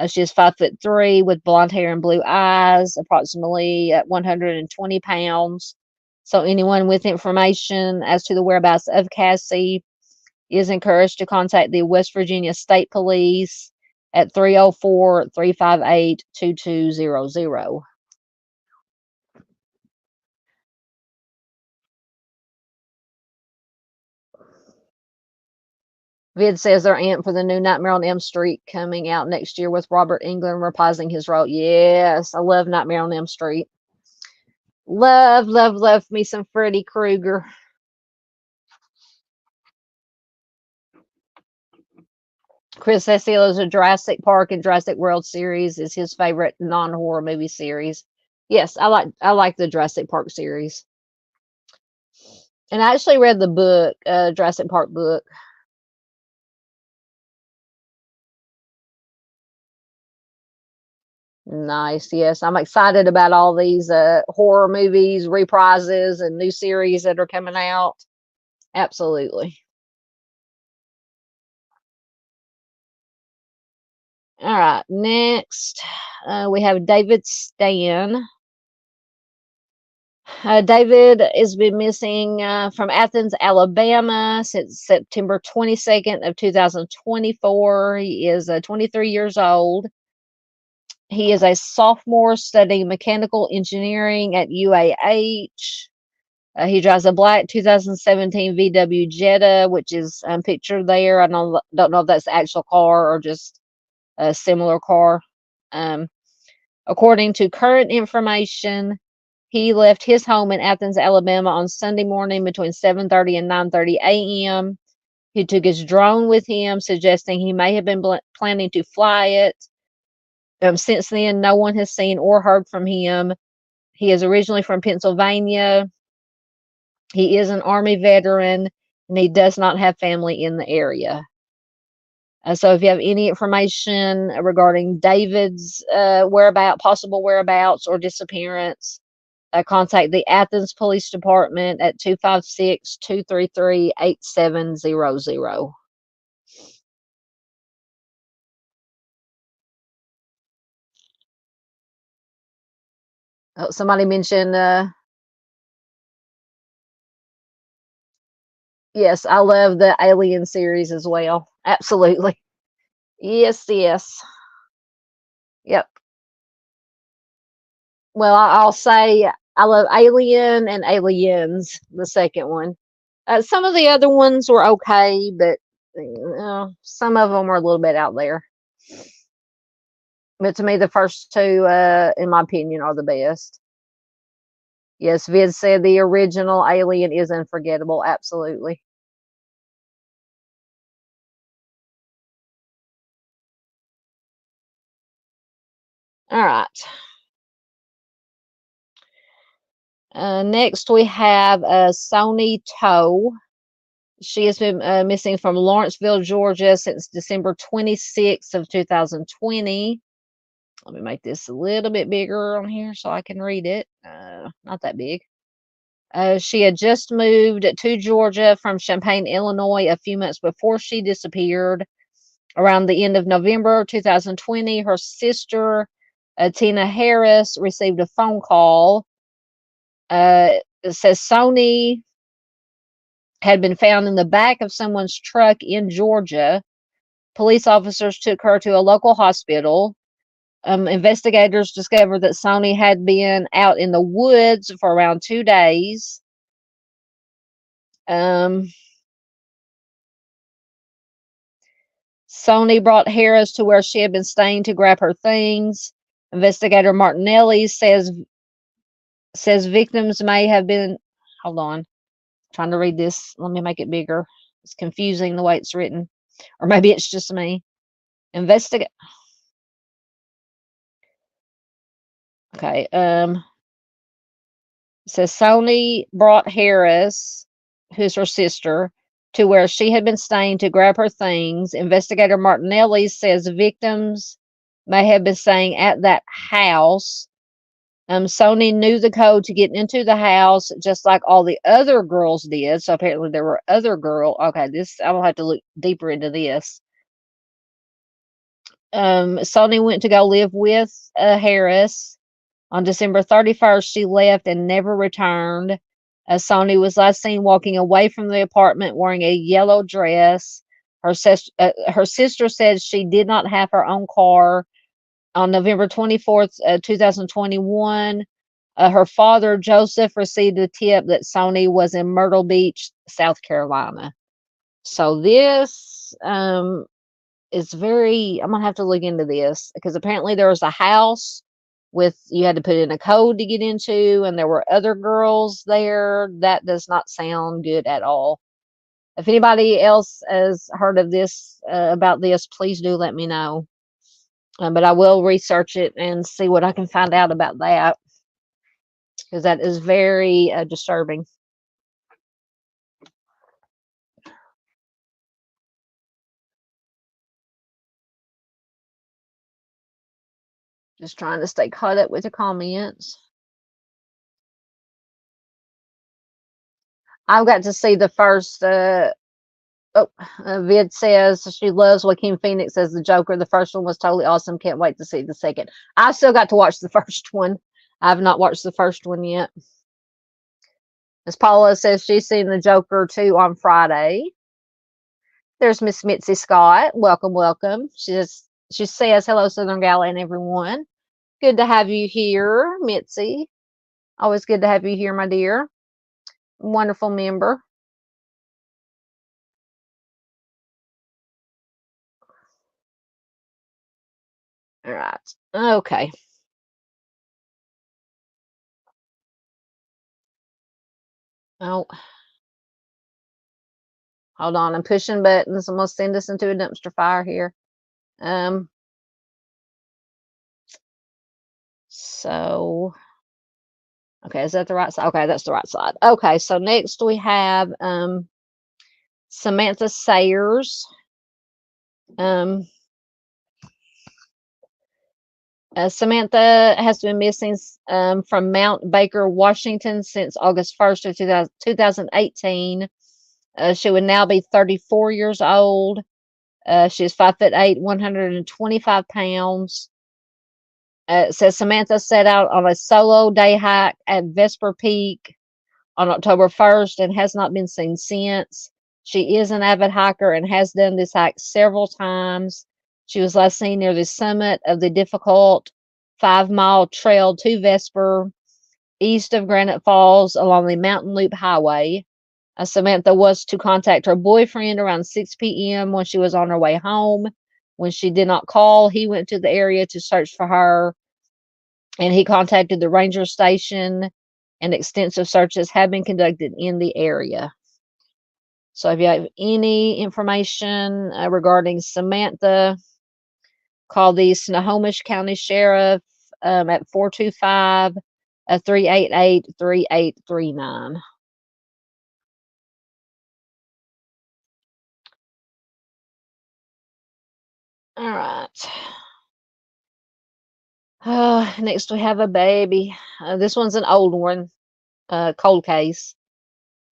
She is 5'3" with blonde hair and blue eyes, approximately at 120 pounds. So anyone with information as to the whereabouts of Cassie is encouraged to contact the West Virginia State Police at 304-358-2200. Vid says they're amped for the new Nightmare on Elm Street coming out next year with Robert Englund reprising his role. Yes, I love Nightmare on Elm Street. Love, love, love me some Freddy Krueger. Chris Cecilio's a Jurassic Park and Jurassic World series is his favorite non-horror movie series. Yes, I like the Jurassic Park series. And I actually read the book, Jurassic Park book. Nice. Yes, I'm excited about all these horror movies, reprises, and new series that are coming out. Absolutely. All right. Next, we have David Stan. David has been missing from Athens, Alabama since September 22nd of 2024. He is 23 years old. He is a sophomore studying mechanical engineering at UAH. He drives a black 2017 VW Jetta, which is pictured there. I don't know if that's the actual car or just a similar car. According to current information, he left his home in Athens, Alabama on Sunday morning between 7:30 and 9:30 a.m. He took his drone with him, suggesting he may have been planning to fly it. Since then, no one has seen or heard from him. He is originally from Pennsylvania. He is an Army veteran, and he does not have family in the area. So if you have any information regarding David's possible whereabouts or disappearance, contact the Athens Police Department at 256-233-8700. Oh, somebody mentioned, yes, I love the Alien series as well. Absolutely. Yes, yes. Yep. Well, I'll say I love Alien and Aliens, the second one. Some of the other ones were okay, but some of them were a little bit out there. But to me, the first two, in my opinion, are the best. Yes, Vid said the original Alien is unforgettable. Absolutely. All right. Next, we have Sony Toe. She has been missing from Lawrenceville, Georgia since December 26th of 2020. Let me make this a little bit bigger on here so I can read it. Not that big. She had just moved to Georgia from Champaign, Illinois, a few months before she disappeared. Around the end of November 2020, her sister, Tina Harris, received a phone call. It says Sony had been found in the back of someone's truck in Georgia. Police officers took her to a local hospital. Investigators discovered that Sony had been out in the woods for around 2 days. Sony brought Harris to where she had been staying to grab her things. Investigator Martinelli says victims may have been. Hold on, I'm trying to read this. Let me make it bigger. It's confusing the way it's written, or maybe it's just me. Investigate. Okay. Says Sony brought Harris, who's her sister, to where she had been staying to grab her things. Investigator Martinelli says victims may have been staying at that house. Sony knew the code to get into the house, just like all the other girls did. So apparently there were other girls. Okay, this I will have to look deeper into this. Sony went to go live with Harris. On December 31st, she left and never returned. Sony was last seen walking away from the apartment wearing a yellow dress. Her sister said she did not have her own car. On November 24th, 2021, her father, Joseph, received a tip that Sony was in Myrtle Beach, South Carolina. So this is very, I'm going to have to look into this because apparently there was a house you had to put in a code to get into, and there were other girls there. That does not sound good at all. If anybody else has heard of this, about this, please do let me know. But I will research it and see what I can find out about that because that is very disturbing. Just trying to stay caught up with the comments. I've got to see the first. Vid says she loves Joaquin Phoenix as the Joker. The first one was totally awesome. Can't wait to see the second. I still got to watch the first one. I've not watched the first one yet. As Paula says, she's seen the Joker too on Friday. There's Miss Mitzi Scott. Welcome, welcome. She says hello, Southern Gala and everyone. Good to have you here, Mitzi. Always good to have you here, my dear. Wonderful member. All right. Okay. Oh, hold on. I'm pushing buttons. I'm going to send us into a dumpster fire here. So, okay, is that the right side? Okay, that's the right side. Okay, so next we have Samantha Sayers. Samantha has been missing from Mount Baker, Washington since August 1st of 2018. She would now be 34 years old. She is 5'8", 125 pounds. It says Samantha set out on a solo day hike at Vesper Peak on October 1st and has not been seen since. She is an avid hiker and has done this hike several times. She was last seen near the summit of the difficult 5-mile trail to Vesper, east of Granite Falls along the Mountain Loop Highway. Samantha was to contact her boyfriend around 6 p.m. when she was on her way home. When she did not call, he went to the area to search for her, and he contacted the ranger station, and extensive searches have been conducted in the area. So if you have any information regarding Samantha, call the Snohomish County Sheriff at 425-388-3839. All right. Next we have a baby. This one's an old one, cold case.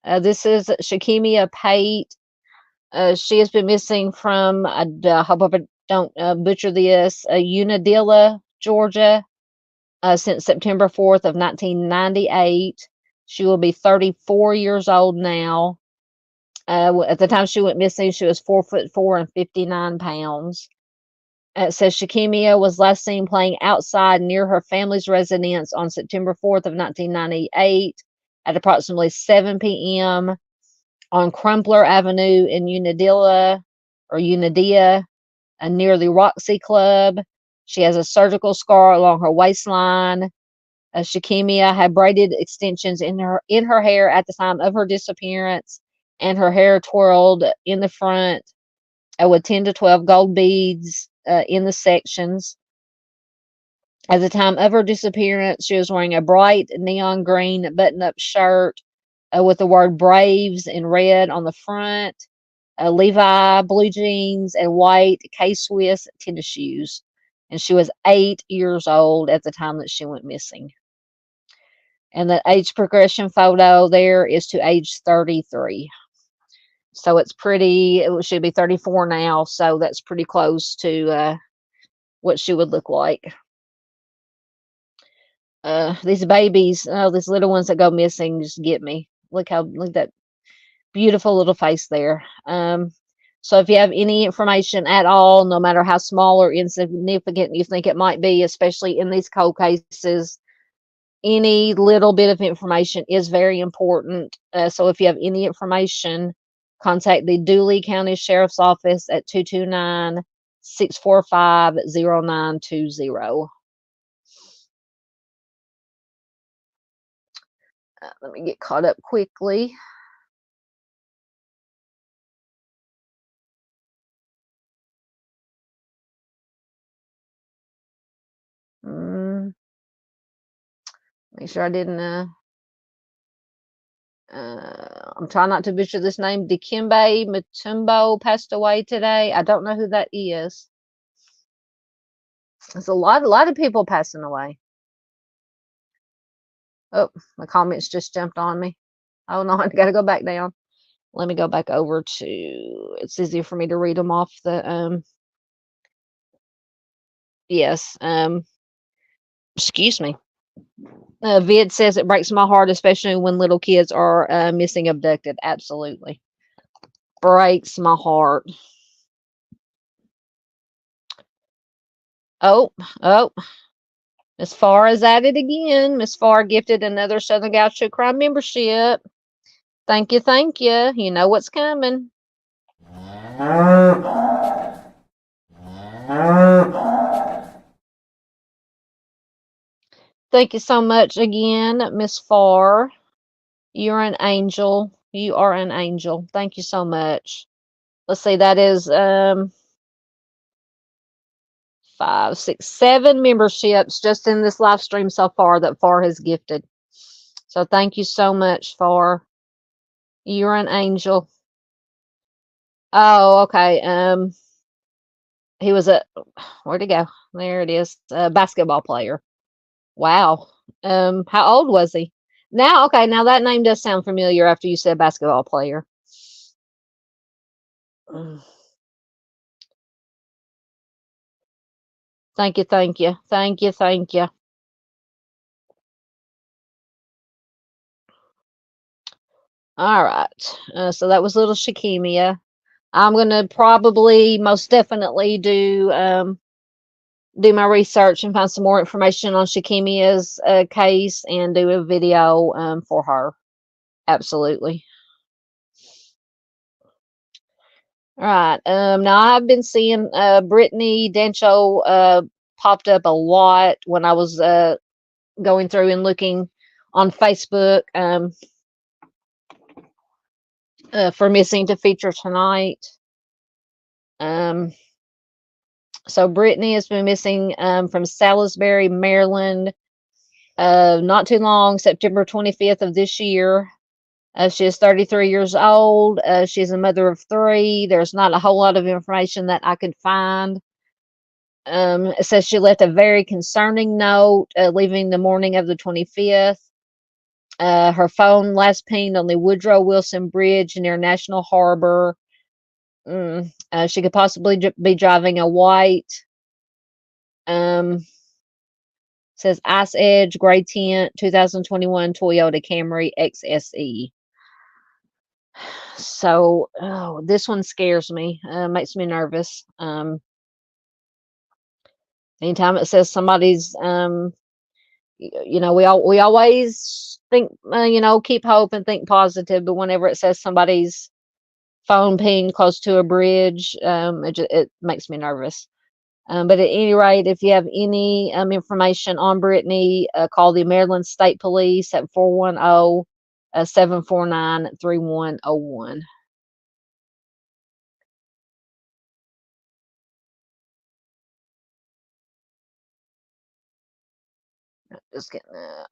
This is Shakimia Pate. She has been missing from, I hope I don't butcher this, Unadilla, Georgia, since September 4th of 1998. She will be 34 years old now. At the time she went missing, she was 4'4" and 59 pounds. It says Shakimia was last seen playing outside near her family's residence on September 4th of 1998 at approximately 7 p.m. on Crumpler Avenue in Unadilla near the Roxy Club. She has a surgical scar along her waistline. Shakimia had braided extensions in her hair at the time of her disappearance, and her hair twirled in the front with 10 to 12 gold beads in the sections. At the time of her disappearance, she was wearing a bright neon green button-up shirt with the word Braves in red on the front, Levi blue jeans, and white K-Swiss tennis shoes. And she was 8 years old at the time that she went missing. And the age progression photo there is to age 33. So it should be 34 now, so that's pretty close to what she would look like. These babies, these little ones that go missing just get me. Look at that beautiful little face there. So if you have any information at all, no matter how small or insignificant you think it might be, especially in these cold cases, any little bit of information is very important. So if you have any information, contact the Dooley County Sheriff's Office at 229-645-0920. Let me get caught up quickly. Make sure I didn't. I'm trying not to butcher this name. Dikembe Mutombo passed away today. I don't know who that is. There's a lot of people passing away. Oh, my comments just jumped on me. Oh no, I gotta go back down. Let me go back over to. It's easier for me to read them off the. Yes. Excuse me. Vid says it breaks my heart, especially when little kids are missing, abducted. Absolutely. Breaks my heart. Oh, Miss Farr is at it again. Miss Farr gifted another Southern Gal True Crime membership. Thank you, thank you. You know what's coming. Thank you so much again, Miss Farr. You're an angel. You are an angel. Thank you so much. Let's see, that is 5, 6, 7 memberships just in this live stream so far that Farr has gifted. So thank you so much, Farr. You're an angel. Oh, okay. He was a where'd he go? There it is. A basketball player. Wow. How old was he? Now, okay, now that name does sound familiar after you said basketball player. Mm. Thank you, thank you, thank you, thank you. All right. So that was little Shakimia. I'm gonna probably most definitely do my research and find some more information on Shakimia's case and do a video for her. Absolutely. All right. Now I've been seeing Brittany Dencho popped up a lot when I was going through and looking on Facebook for missing to feature tonight. So Brittany has been missing from Salisbury, Maryland, not too long, September 25th of this year. She is 33 years old. She's a mother of three. There's not a whole lot of information that I could find. It says she left a very concerning note, leaving the morning of the 25th. Her phone last pinged on the Woodrow Wilson Bridge near National Harbor. She could possibly be driving a white, says Ice Edge Gray Tint 2021 Toyota Camry XSE. So, oh, this one scares me, makes me nervous. Anytime it says somebody's, we always think, keep hope and think positive, but whenever it says somebody's phone pinged close to a bridge, it makes me nervous. But at any rate, if you have any information on Brittany, call the Maryland State Police at 410-749-3101. Just getting that.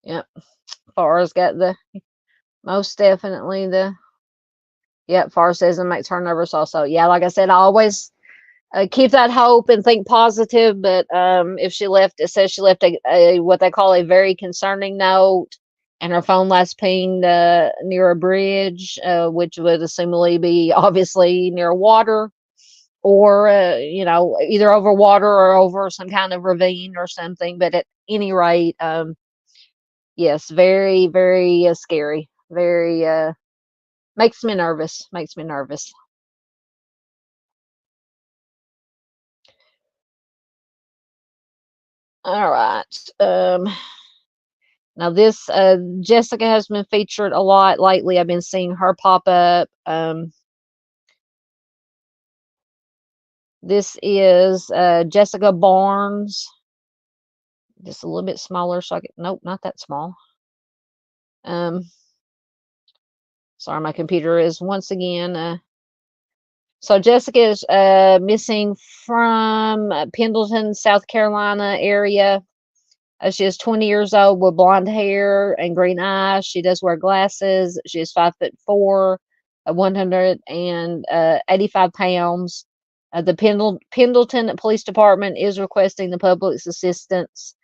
Yep. Far's got the most definitely the yep. Far says it makes her nervous also. Yeah, like I said, I always keep that hope and think positive. But if she left, it says she left a what they call a very concerning note, and her phone last pinged near a bridge, which would assumably be obviously near water, or either over water or over some kind of ravine or something. But at any rate, yes, very, very scary. Very makes me nervous. Makes me nervous. All right. Now this Jessica has been featured a lot lately. I've been seeing her pop up. This is Jessica Barnes. Just a little bit smaller, so I can, nope, not that small. Sorry, my computer is once again. So Jessica is missing from Pendleton, South Carolina area. She is 20 years old with blonde hair and green eyes. She does wear glasses. She is 5'4", 185 pounds. The Pendleton Police Department is requesting the public's assistance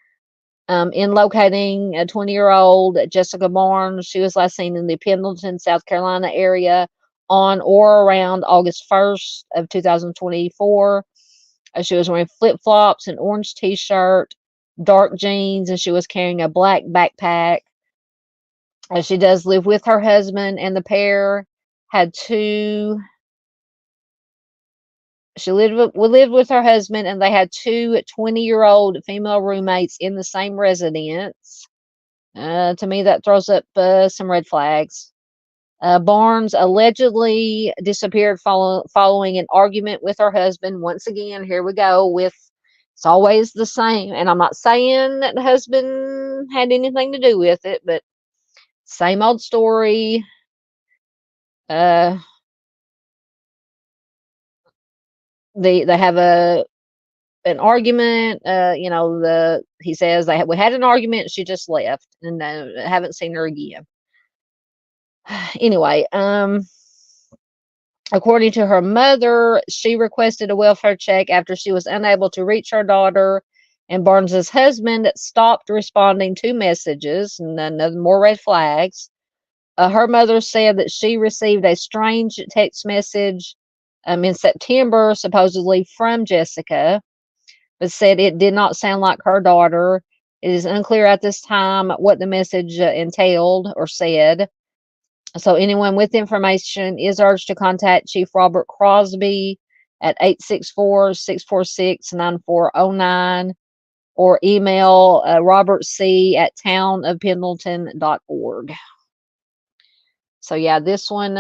in locating a 20-year-old Jessica Barnes. She was last seen in the Pendleton, South Carolina area on or around August 1st of 2024. She was wearing flip-flops, an orange t-shirt, dark jeans, and she was carrying a black backpack. She does live with her husband, and the pair had two. She lived with her husband, and they had two 20-year-old female roommates in the same residence. To me, that throws up some red flags. Barnes allegedly disappeared following an argument with her husband. Once again, here we go with it's always the same. And I'm not saying that the husband had anything to do with it, but same old story. Uh, they have an argument. He says we had an argument. She just left, and haven't seen her again. Anyway, according to her mother, she requested a welfare check after she was unable to reach her daughter, and Barnes's husband stopped responding to messages, and then more red flags. Her mother said that she received a strange text message in September, supposedly from Jessica, but said it did not sound like her daughter. It is unclear at this time what the message entailed or said. So anyone with information is urged to contact Chief Robert Crosby at 864-646-9409 or email robertc@townofpendleton.org. So yeah, this one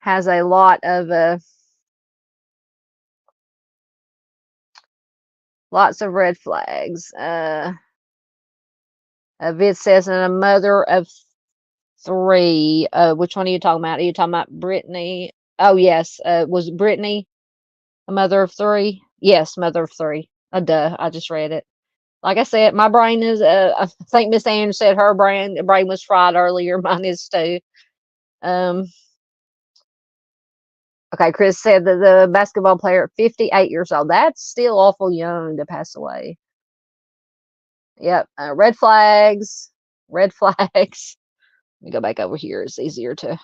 has a lot of lots of red flags. Vid says, and a mother of 3. Which one are you talking about? Are you talking about Brittany? Oh yes. Was Brittany a mother of 3? Yes, mother of 3. Duh, I just read it. Like I said, my brain is. I think Miss Ann said her brain was fried earlier. Mine is too. Okay, Chris said that the basketball player, 58 years old. That's still awful young to pass away. Yep. Red flags. Red flags. Let me go back over here. It's easier to.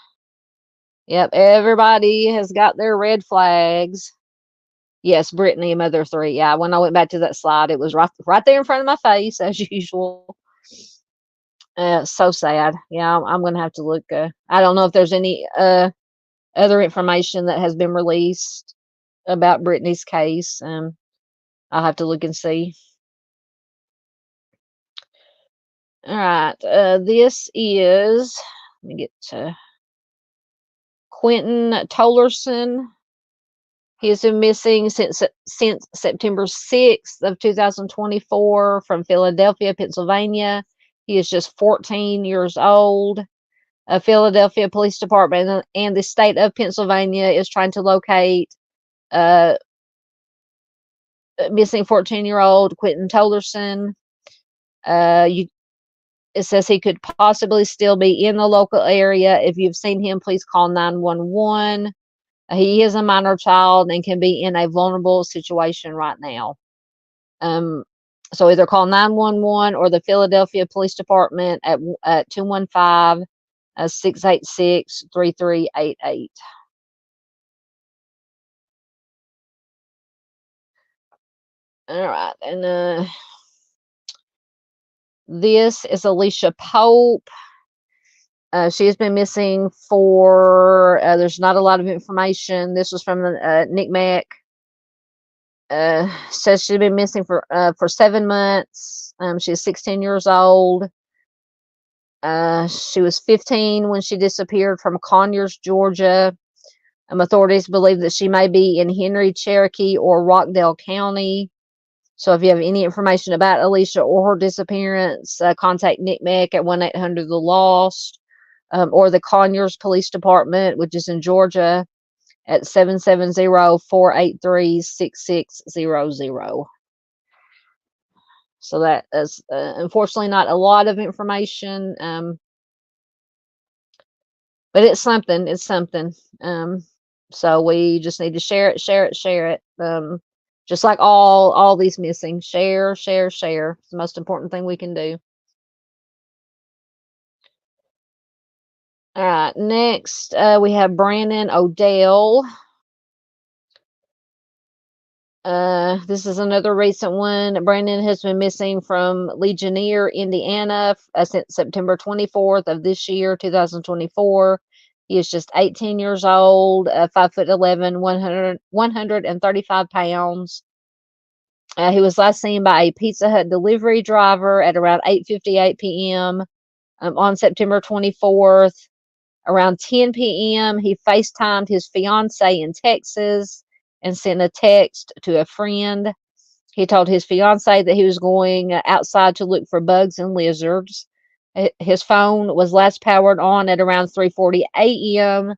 Yep. Everybody has got their red flags. Yes, Brittany, a mother of 3. Yeah, when I went back to that slide, it was right there in front of my face as usual. So sad. Yeah, I'm gonna have to look. I don't know if there's any other information that has been released about Brittany's case. I'll have to look and see. All right. This is. Let me get to Quentin Tollerson. He has been missing since September 6th of 2024 from Philadelphia, Pennsylvania. He is just 14 years old. Philadelphia Police Department and the state of Pennsylvania is trying to locate missing 14-year-old Quentin Tollerson. It says he could possibly still be in the local area. If you've seen him, please call 911. He is a minor child and can be in a vulnerable situation right now. So either call 911 or the Philadelphia Police Department at 215-686-3388. All right, and this is Alicia Pope. She has been missing for, there's not a lot of information. This was from the NCMEC. Says she's been missing for 7 months. She's 16 years old. She was 15 when she disappeared from Conyers, Georgia. Authorities believe that she may be in Henry, Cherokee, or Rockdale County. So if you have any information about Alicia or her disappearance, contact NCMEC at 1-800-THE-LOST. Or the Conyers Police Department, which is in Georgia, at 770-483-6600. So that is unfortunately not a lot of information, but it's something. It's something. So we just need to share it, share it, share it. Just like all these missing, share, share, share. It's the most important thing we can do. All right, next we have Brandon Odell. This is another recent one. Brandon has been missing from Legionnaire, Indiana, since September 24th of this year, 2024. He is just 18 years old, 5'11", 135 pounds. He was last seen by a Pizza Hut delivery driver at around 8:58 p.m. On September 24th. Around 10 p.m., he FaceTimed his fiancee in Texas and sent a text to a friend. He told his fiancee that he was going outside to look for bugs and lizards. His phone was last powered on at around 3:40 a.m.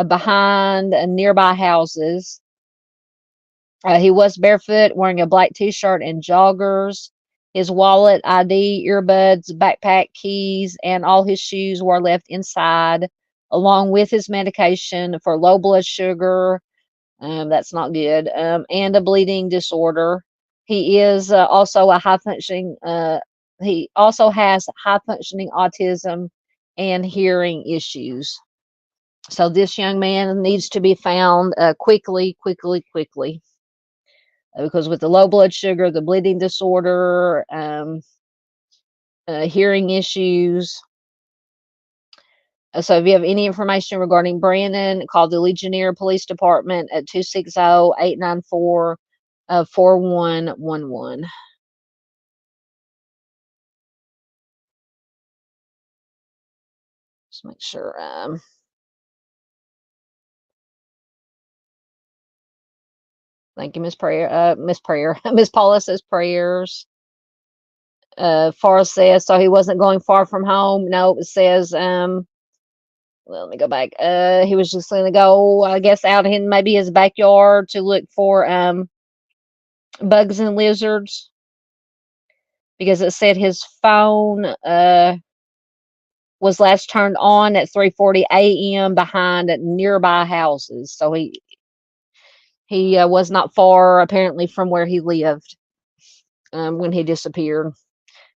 Behind nearby houses. He was barefoot, wearing a black t-shirt and joggers. His wallet, ID, earbuds, backpack, keys, and all his shoes were left inside, along with his medication for low blood sugar. That's not good. And a bleeding disorder. He is also a high functioning. He also has high functioning autism and hearing issues. So this young man needs to be found quickly, because with the low blood sugar, the bleeding disorder, hearing issues. So if you have any information regarding Brandon, call the Legionnaire Police Department at 260-894-4111. Just make sure. Thank you, Miss Prayer. Miss Paula says prayers. Forrest says, so he wasn't going far from home. No, it says, well, let me go back. He was just going to go, I guess, out in maybe his backyard to look for bugs and lizards, because it said his phone was last turned on at 3:40 a.m. behind nearby houses. So he was not far apparently from where he lived when he disappeared.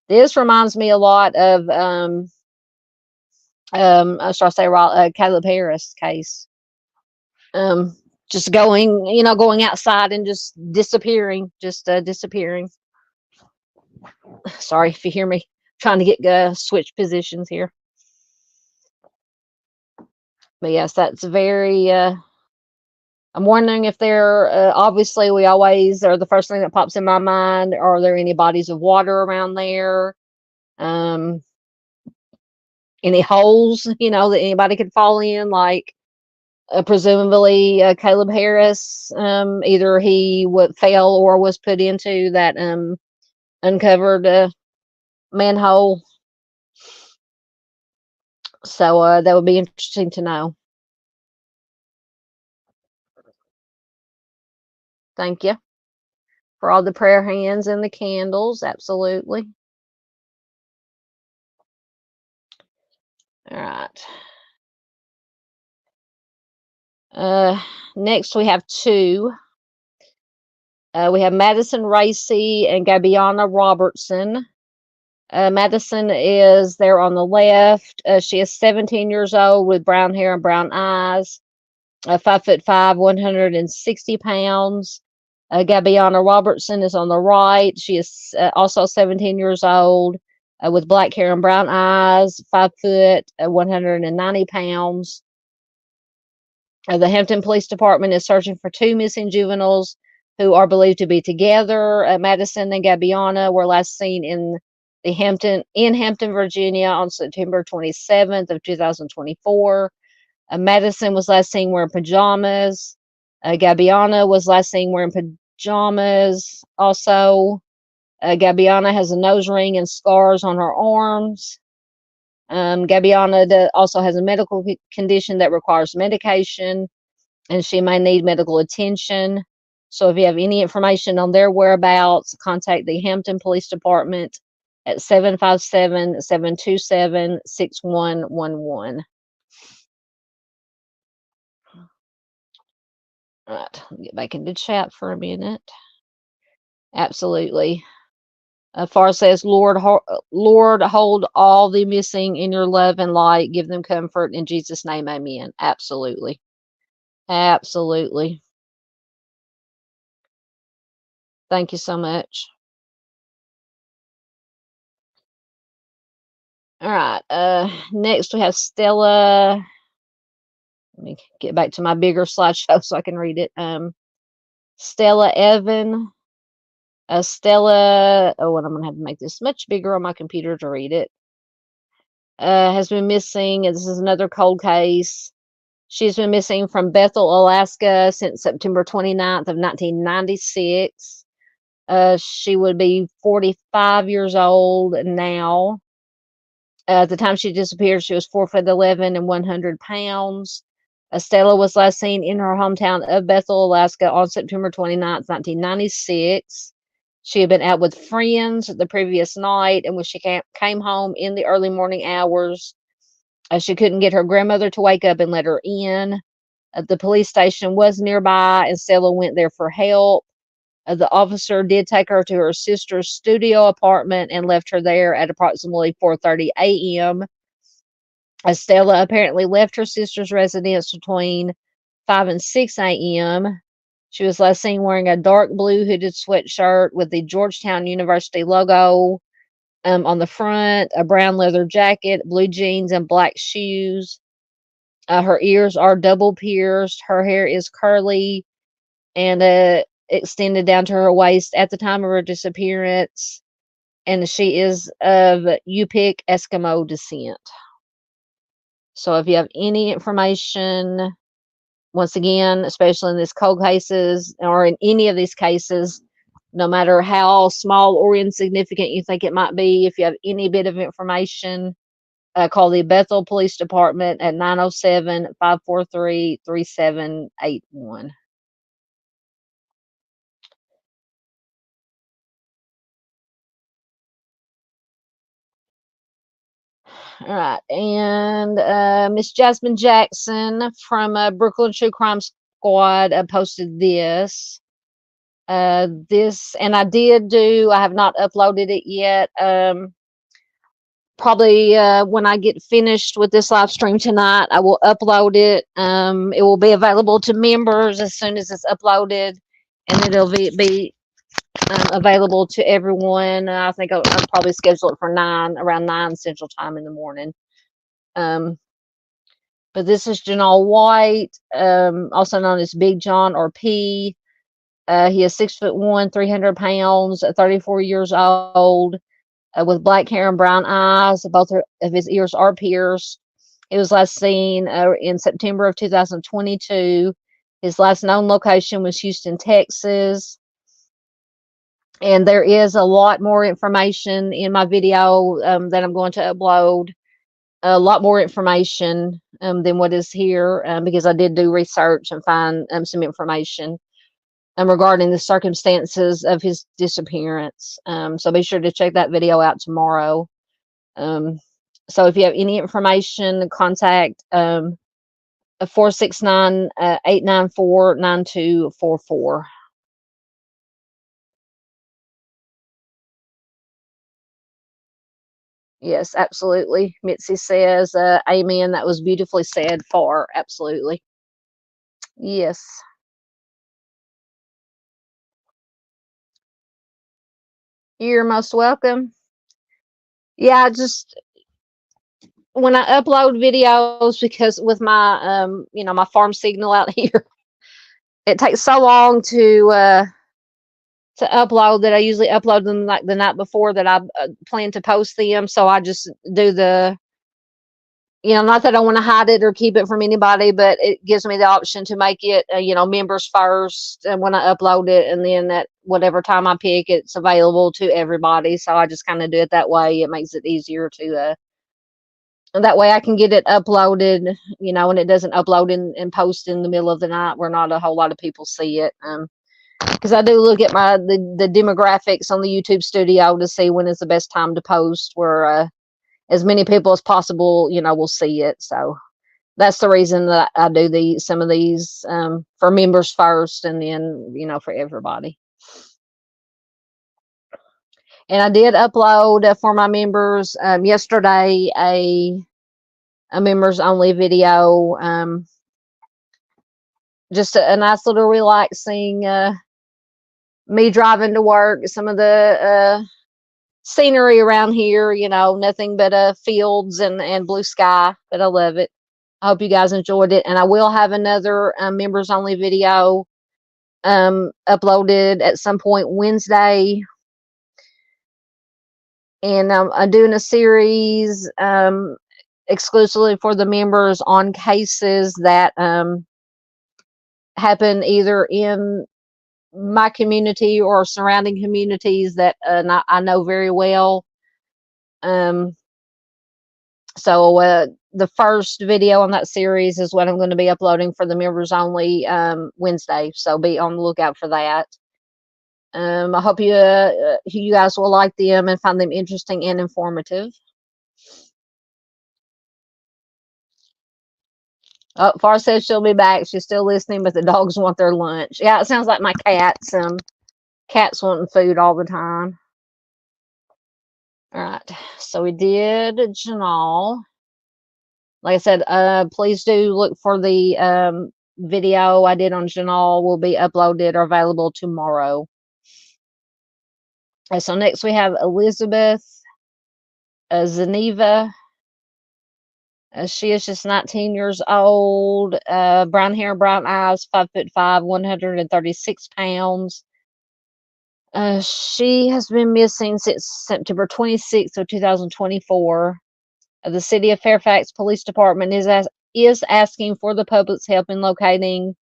This reminds me a lot of shall I say, Caleb Harris case. Just going outside and just disappearing, disappearing. Sorry if you hear me trying to get switch positions here. But yes, that's very. I'm wondering if there. Obviously, we always are the first thing that pops in my mind. Are there any bodies of water around there? Any holes, that anybody could fall in, like presumably Caleb Harris, either he fell or was put into that uncovered manhole. So that would be interesting to know. Thank you for all the prayer hands and the candles. Absolutely. All right. Next, we have two. We have Madison Racy and Gabiana Robertson. Madison is there on the left. She is 17 years old with brown hair and brown eyes. 5'5", 160 pounds. Gabiana Robertson is on the right. She is also 17 years old with black hair and brown eyes. 5 foot, 190 pounds. The Hampton Police Department is searching for two missing juveniles who are believed to be together. Madison and Gabiana were last seen in Hampton, Virginia on September 27th of 2024. Madison was last seen wearing pajamas. Gabiana was last seen wearing pajamas. Also, Gabiana has a nose ring and scars on her arms. Gabiana also has a medical condition that requires medication, and she may need medical attention. So if you have any information on their whereabouts, contact the Hampton Police Department at 757-727-6111. All right, get back into chat for a minute. Absolutely. Far says, Lord, hold all the missing in your love and light. Give them comfort in Jesus' name. Amen. Absolutely. Absolutely. Thank you so much. All right. Next we have Stella. Let me get back to my bigger slideshow so I can read it. Stella Evan. Stella, and I'm going to have to make this much bigger on my computer to read it. Has been missing. This is another cold case. She's been missing from Bethel, Alaska since September 29th of 1996. She would be 45 years old now. At the time she disappeared, she was 4'11" and 100 pounds. Stella was last seen in her hometown of Bethel, Alaska on September 29th, 1996. She had been out with friends the previous night, and when she came home in the early morning hours, she couldn't get her grandmother to wake up and let her in. The police station was nearby, and Stella went there for help. The officer did take her to her sister's studio apartment and left her there at approximately 4:30 a.m. Stella apparently left her sister's residence between 5 and 6 a.m. She was last seen wearing a dark blue hooded sweatshirt with the Georgetown University logo on the front, a brown leather jacket, blue jeans, and black shoes. Her ears are double pierced. Her hair is curly and extended down to her waist at the time of her disappearance. And she is of Yupik Eskimo descent. So if you have any information, once again, especially in these cold cases or in any of these cases, no matter how small or insignificant you think it might be, if you have any bit of information, call the Bethel Police Department at 907-543-3781. All right. And Miss Jasmine Jackson from Brooklyn True Crime Squad posted this. And I have not uploaded it yet. Probably when I get finished with this live stream tonight, I will upload it. It will be available to members as soon as it's uploaded, and it'll be available to everyone. I think I'll probably schedule it for around 9 Central Time in the morning. But this is Janelle White, also known as Big John or P. He is 6'1", 300 pounds, 34 years old, with black hair and brown eyes. Both of his ears are pierced. He was last seen in September of 2022. His last known location was Houston, Texas. And there is a lot more information in my video that I'm going to upload. A lot more information than what is here because I did do research and find some information regarding the circumstances of his disappearance. So be sure to check that video out tomorrow. So if you have any information, contact 469-894-9244. Yes, absolutely. Mitzi says, amen. That was beautifully said. Far, absolutely. Yes. You're most welcome. Yeah, just when I upload videos, because with my my farm signal out here, it takes so long to upload that I usually upload them like the night before that I plan to post them. So I just do not that I want to hide it or keep it from anybody, but it gives me the option to make it, members first and when I upload it, and then at whatever time I pick, it's available to everybody. So I just kind of do it that way. It makes it easier to, that way I can get it uploaded, and it doesn't upload and post in the middle of the night where not a whole lot of people see it. Because I do look at the demographics on the YouTube studio to see when is the best time to post, where as many people as possible, will see it. So that's the reason that I do some of these for members first, and then for everybody. And I did upload for my members yesterday a members only video, just a nice little relaxing me driving to work, some of the scenery around here, nothing but fields and blue sky, but I love it. I hope you guys enjoyed it, and I will have another members only video uploaded at some point Wednesday, and I'm doing a series exclusively for the members on cases that happen either in my community or surrounding communities that I know very well. So the first video on that series is what I'm going to be uploading for the members only Wednesday. So be on the lookout for that. I hope you guys will like them and find them interesting and informative. Oh, Far says she'll be back. She's still listening, but the dogs want their lunch. Yeah, it sounds like my cats. Cats wanting food all the time. All right, so we did Janal. Like I said, please do look for the video I did on Janal. Will be uploaded or available tomorrow. So next we have Elizabeth Zeneva. She is just 19 years old, brown hair, brown eyes, 5'5", 136 pounds. She has been missing since September 26th of 2024. The City of Fairfax Police Department is asking for the public's help in locating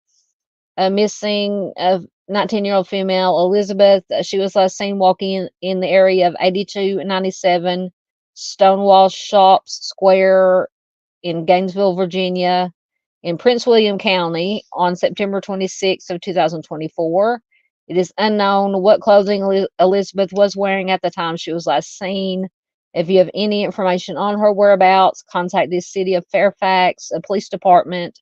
a missing 19-year-old female, Elizabeth. She was last seen walking in the area of 8297 Stonewall Shops Square in Gainesville, Virginia, in Prince William County on September 26th of 2024. It is unknown what clothing Elizabeth was wearing at the time she was last seen. If you have any information on her whereabouts, contact the City of Fairfax Police Department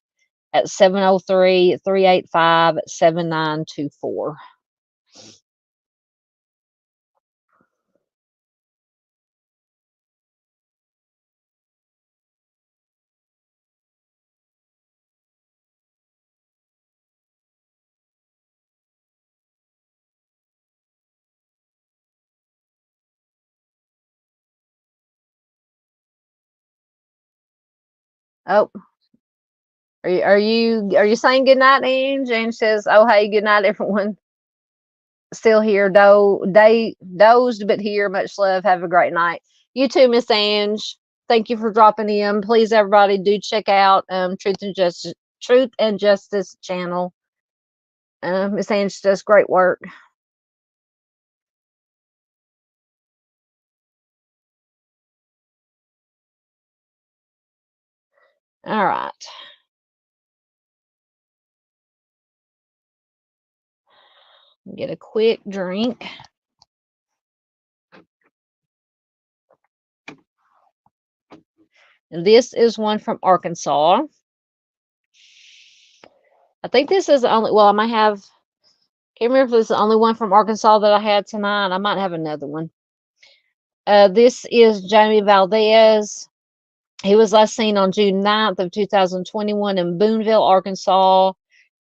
at 703-385-7924. Oh, are you saying good night, Ange? Ange says, "Oh hey, good night, everyone." Still here, dozed but here. Much love. Have a great night. You too, Miss Ange. Thank you for dropping in. Please, everybody, do check out Truth and Justice channel. Miss Ange does great work. All right. Get a quick drink. This is one from Arkansas. I think this is the only, well, I might have, can't remember if it's the only one from Arkansas that I had tonight. I might have another one. This is Jamie Valdez. He was last seen on June 9th of 2021 in Boonville, Arkansas.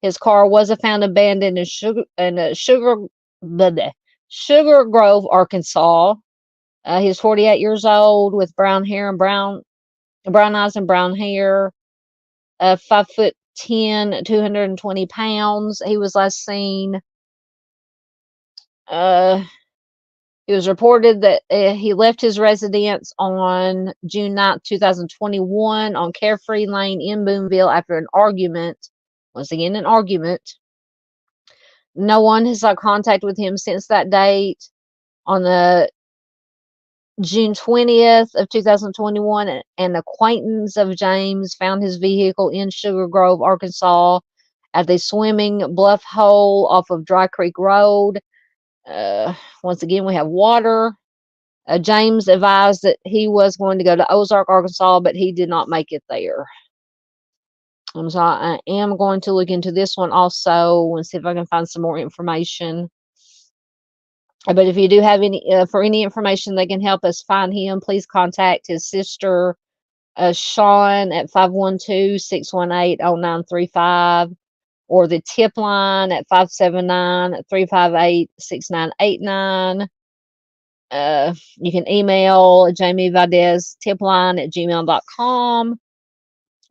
His car was found abandoned in Sugar Grove, Arkansas. He's 48 years old with brown hair and brown eyes and brown hair. 5'10", 220 pounds. He was last seen. It was reported that he left his residence on June 9th, 2021 on Carefree Lane in Boonville after an argument. Once again, an argument. No one has had contact with him since that date. On the June 20th of 2021, an acquaintance of James found his vehicle in Sugar Grove, Arkansas at the swimming bluff hole off of Dry Creek Road. Once again, we have water. James advised that he was going to go to Ozark, Arkansas, but he did not make it there. So I am going to look into this one also and see if I can find some more information. But if you do have any for any information that can help us find him, please contact his sister, Sean, at 512-618-0935, or the tip line at 579-358-6989. You can email Jamie Valdez tipline at gmail.com,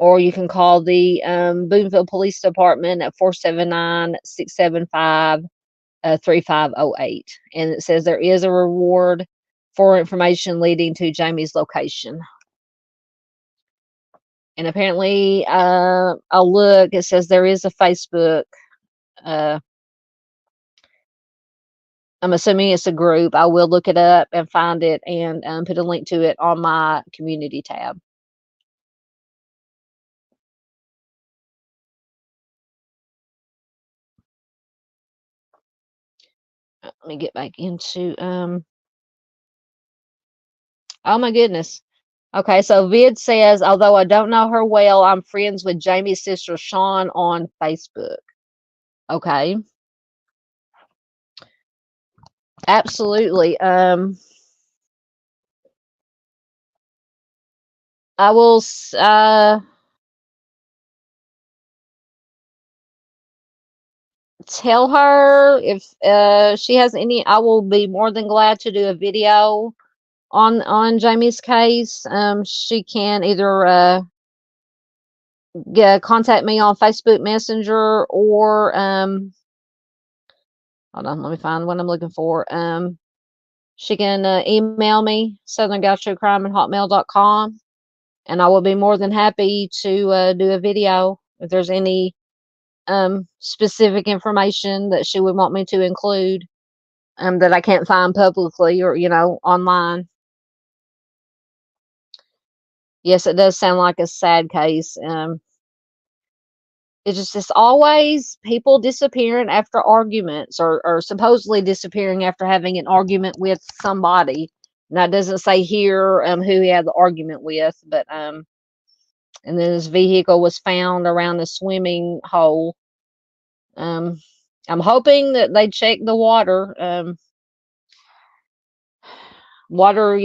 or you can call the Boonville Police Department at 479-675-3508. And it says there is a reward for information leading to Jamie's location. And apparently, I'll look. It says there is a Facebook. I'm assuming it's a group. I will look it up and find it and put a link to it on my community tab. me get back into, oh my goodness. Okay, so Vid says, although I don't know her well, I'm friends with Jamie's sister Sean on Facebook. Okay. Absolutely. I will tell her if she has any. I will be more than glad to do a video on Jamie's case. She can either contact me on Facebook Messenger, or hold on, let me find what I'm looking for. She can email me, southerngirltruecrime@hotmail.com, and I will be more than happy to do a video if there's any specific information that she would want me to include that I can't find publicly or, online. Yes, it does sound like a sad case. It's always people disappearing after arguments, or supposedly disappearing after having an argument with somebody. Now, it doesn't say here who he had the argument with, but and then his vehicle was found around a swimming hole. I'm hoping that they check the water. Water,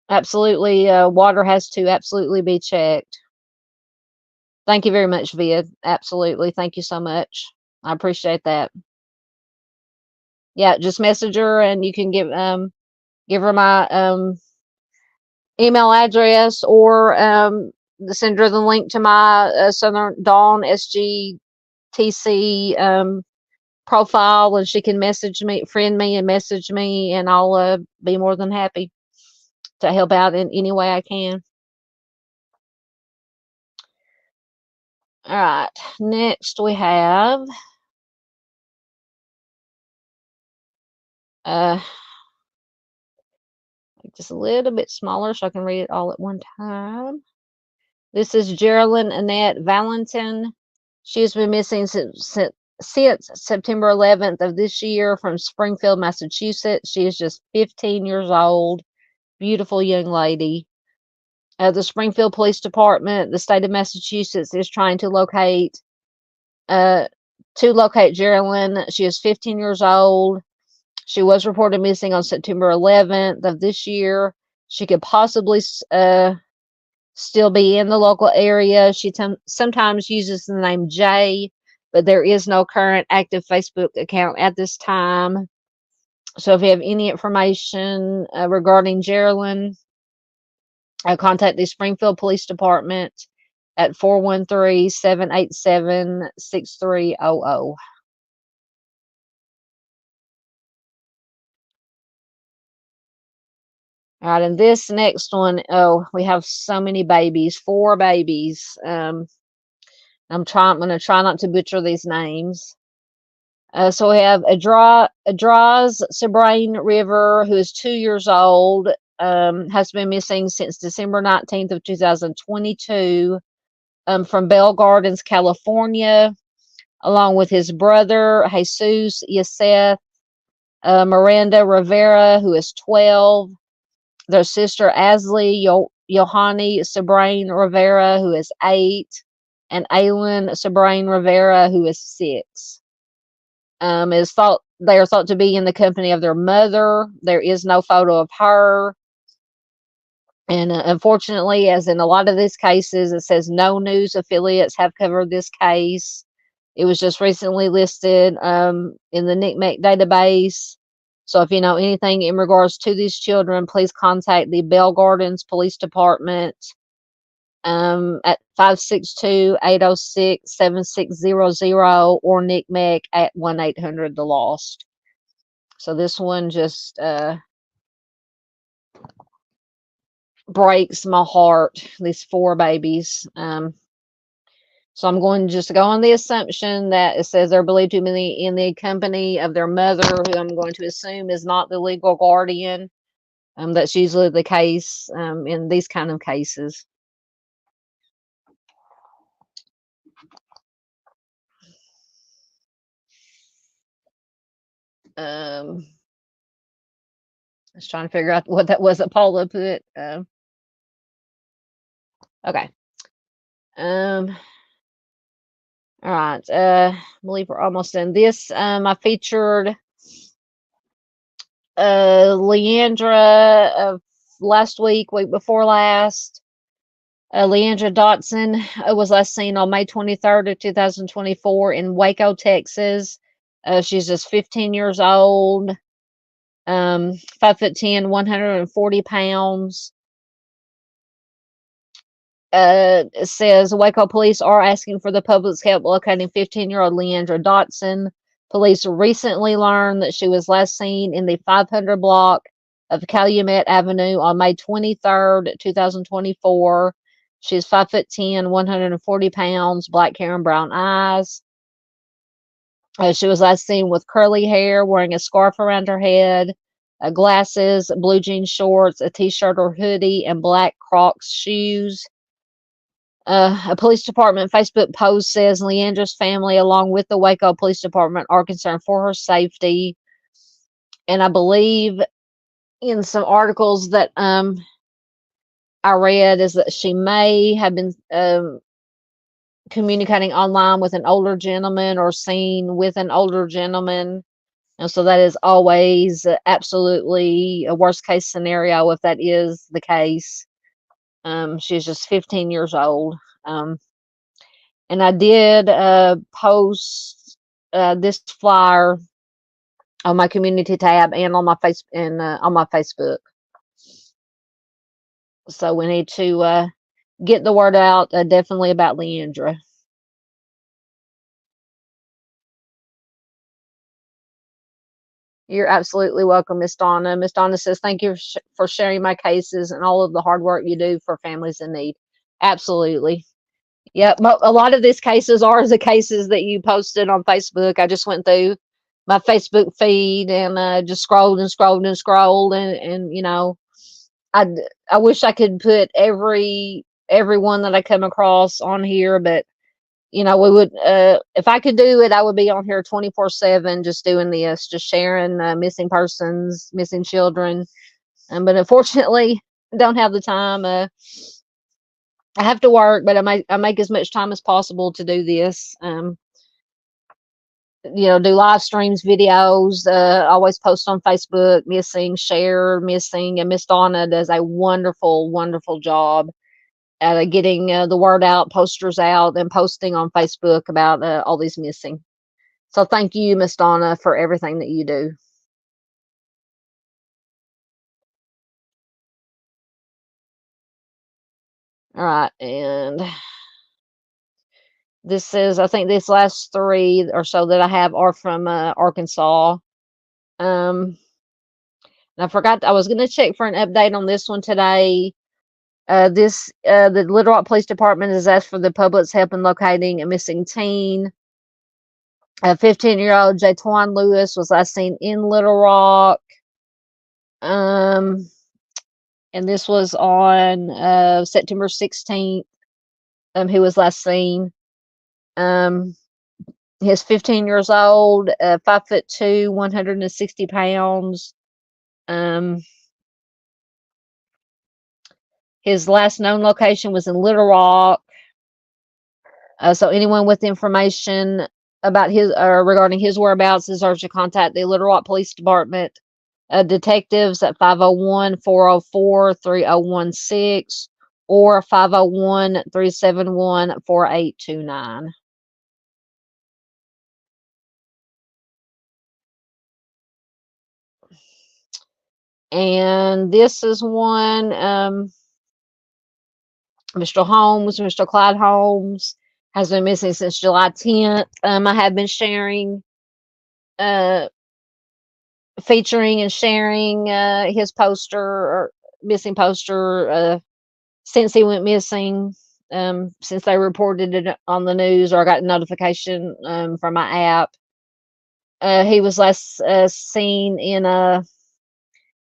absolutely, water has to absolutely be checked. Thank you very much, Vid. Absolutely. Thank you so much. I appreciate that. Yeah, just message her, and you can give her my email address, or send her the link to my Southern Dawn SGTC profile, and she can friend me and message me, and I'll be more than happy to help out in any way I can. All right, next we have just a little bit smaller so I can read it all at one time. This is Geraldine Annette Valentin. She has been missing since September 11th of this year from Springfield, Massachusetts. She is just 15 years old. Beautiful young lady. The Springfield Police Department, the state of Massachusetts, is trying to locate Geraldine. She is 15 years old. She was reported missing on September 11th of this year. She could possibly still be in the local area. She sometimes uses the name Jay, but there is no current active Facebook account at this time. So if you have any information regarding Geraldine, contact the Springfield Police Department at 413-787-6300. All right, and this next one, oh, we have so many babies, 4 babies. I'm going to try not to butcher these names. So we have Adraz Sabrain River, who is 2 years old, has been missing since December 19th of 2022, from Bell Gardens, California, along with his brother, Jesus Yaseth, Miranda Rivera, who is 12, their sister, Ashley Yohani Sabrain Rivera, who is 8, and Aylin Sabrain Rivera, who is 6. They are thought to be in the company of their mother. There is no photo of her. And unfortunately, as in a lot of these cases, it says no news affiliates have covered this case. It was just recently listed in the NCMEC database. So if you know anything in regards to these children, please contact the Bell Gardens Police Department at 562-806-7600, or NCMEC at 1-800-THE-LOST. So this one just breaks my heart, these 4 babies. So I'm going to just go on the assumption that it says they're believed to be in the company of their mother, who I'm going to assume is not the legal guardian. That's usually the case in these kind of cases. I was trying to figure out what that was that Paula put. Okay. All right. I believe we're almost done. This I featured Leandra last week before last. Leandra Dotson was last seen on May 23rd of 2024 in Waco, Texas. She's just 15 years old, 5'10", 140 pounds. It says Waco police are asking for the public's help locating 15-year-old Leandra Dotson. Police recently learned that she was last seen in the 500 block of Calumet Avenue on May 23rd, 2024. She's 5'10", 140 pounds, black hair and brown eyes. She was last seen with curly hair, wearing a scarf around her head, glasses, blue jean shorts, a t-shirt or hoodie, and black Crocs shoes. A police department Facebook post says Leandra's family, along with the Waco Police Department, are concerned for her safety. And I believe in some articles that I read is that she may have been communicating online with an older gentleman or seen with an older gentleman. And so that is always absolutely a worst case scenario if that is the case. She's just 15 years old. And I did post this flyer on my community tab and on my on my Facebook. So we need to get the word out, definitely about Leandra. You're absolutely welcome, Miss Donna. Miss Donna says, thank you for sharing my cases and all of the hard work you do for families in need. Absolutely. Yeah, a lot of these cases are the cases that you posted on Facebook. I just went through my Facebook feed and just scrolled and scrolled and scrolled, and you know, I wish I could put everyone that I come across on here, but you know, we would if I could do it, I would be on here 24/7 just doing this, just sharing missing persons, missing children. But unfortunately, don't have the time. I have to work, but I make as much time as possible to do this. You know, do live streams, videos, always post on Facebook, share missing, and Miss Donna does a wonderful, wonderful job at getting the word out, posters out, and posting on Facebook about all these missing. So thank you, Miss Donna, for everything that you do. All right, and this is, I think these last three or so that I have are from Arkansas. And I forgot, I was going to check for an update on this one today. The Little Rock Police Department has asked for the public's help in locating a missing teen. A 15-year-old Jatwan Lewis was last seen in Little Rock. And this was on September 16th. He was last seen. He's 15 years old, 5'2", 160 pounds. His last known location was in Little Rock. So anyone with information about his regarding his whereabouts is urged to contact the Little Rock Police Department detectives at 501-404-3016 or 501-371-4829. And this is one, Mr. Clyde Holmes has been missing since July 10th. I have been sharing, featuring and sharing his poster or missing poster since he went missing, since they reported it on the news or I got a notification from my app. He was last seen in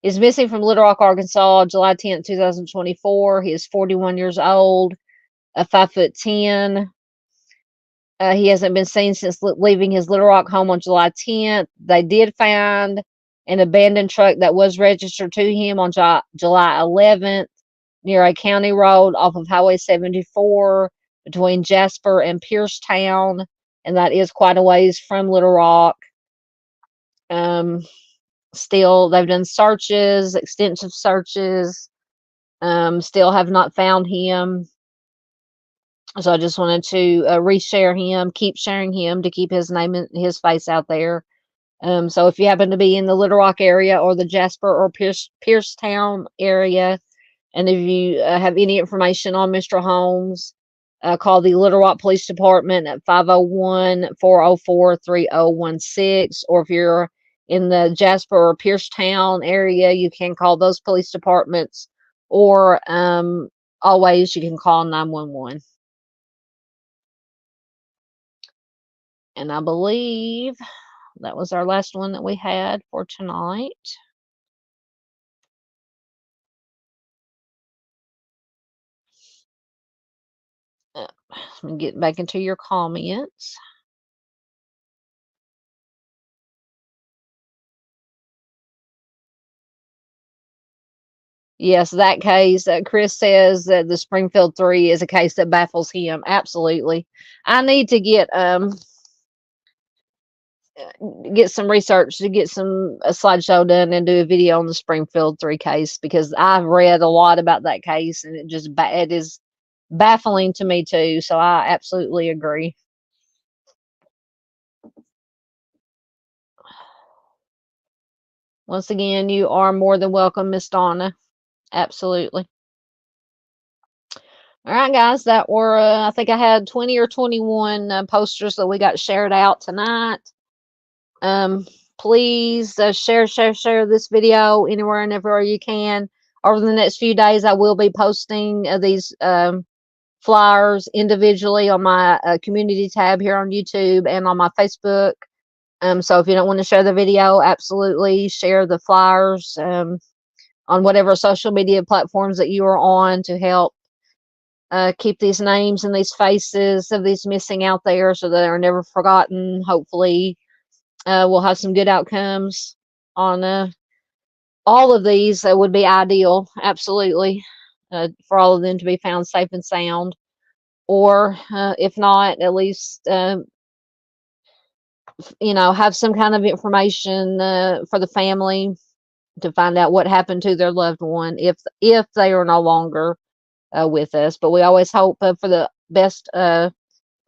is missing from Little Rock, Arkansas, July 10th, 2024. He is 41 years old, 5'10". He hasn't been seen since leaving his Little Rock home on July 10th. They did find an abandoned truck that was registered to him on July 11th near a county road off of Highway 74 between Jasper and Piercetown, and that is quite a ways from Little Rock. Still, they've done searches, extensive searches. Still have not found him. So I just wanted to reshare him, keep sharing him to keep his name and his face out there. So if you happen to be in the Little Rock area or the Jasper or Piercetown area, and if you have any information on Mr. Holmes, call the Little Rock Police Department at 501-404-3016. Or if you're in the Jasper or Piercetown area, you can call those police departments, or always you can call 911. And I believe that was our last one that we had for tonight. Let me get back into your comments. Yes, that case, Chris says that the Springfield 3 is a case that baffles him. Absolutely. I need to get some research to get a slideshow done and do a video on the Springfield 3 case, because I've read a lot about that case, and it is baffling to me too. So I absolutely agree. Once again, you are more than welcome, Miss Donna. Absolutely. All right, guys, that were, I think I had 20 or 21 posters that we got shared out tonight. Please share this video anywhere and everywhere you can. Over the next few days, I will be posting these flyers individually on my community tab here on YouTube and on my Facebook. So if you don't want to share the video, absolutely share the flyers on whatever social media platforms that you are on, to help keep these names and these faces of these missing out there, so that they're never forgotten. Hopefully, we'll have some good outcomes on all of these. That would be ideal, absolutely, for all of them to be found safe and sound. Or if not, at least have some kind of information for the family to find out what happened to their loved one, if they are no longer with us. But we always hope for the best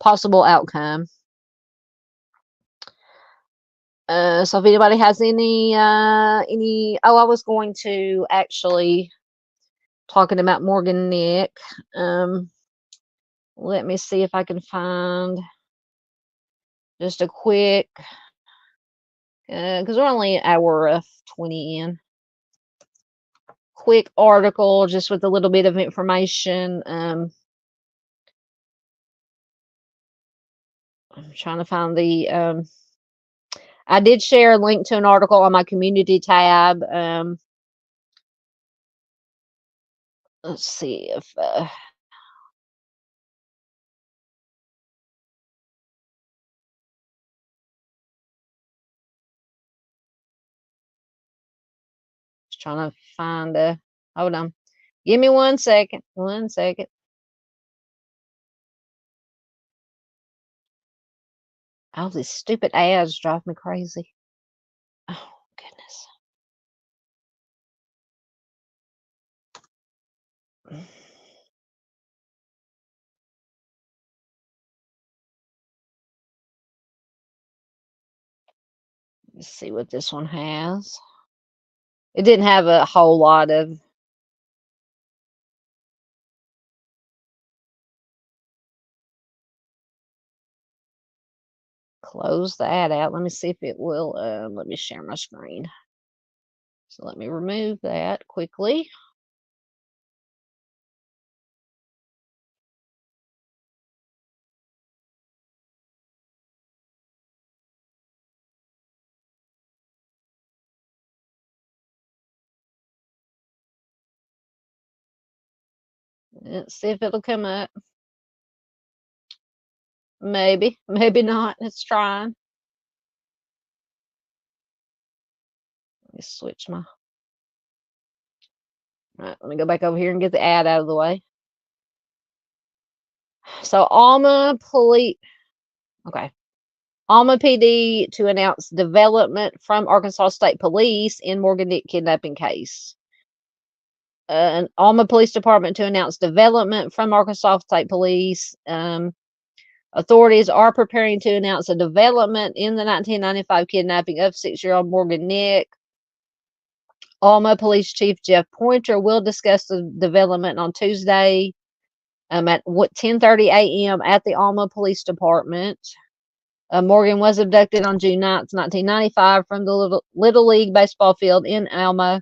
possible outcome. So if anybody has any I was going to actually talking about Morgan Nick. Let me see if I can find just a quick, because we're only an hour 20 in. Quick article just with a little bit of information. I'm trying to find the I did share a link to an article on my community tab. Let's see if just trying to find hold on. Give me 1 second. 1 second. All these stupid ads drive me crazy. Oh, goodness. Let's see what this one has. It didn't have a whole lot of. Close the ad out. Let me see if it will. Let me share my screen. So let me remove that quickly. Let's see if it'll come up. Maybe, maybe not. It's trying. Let me switch my. Right, let me go back over here and get the ad out of the way. So Alma Police. Okay. Alma PD to announce development from Arkansas State Police in Morgan Dick kidnapping case. An Alma Police Department to announce development from Arkansas State Police. Authorities are preparing to announce a development in the 1995 kidnapping of 6-year-old Morgan Nick. Alma Police Chief Jeff Pointer will discuss the development on Tuesday at 10:30 a.m. at the Alma Police Department. Morgan was abducted on June 9th, 1995 from the Little League baseball field in Alma.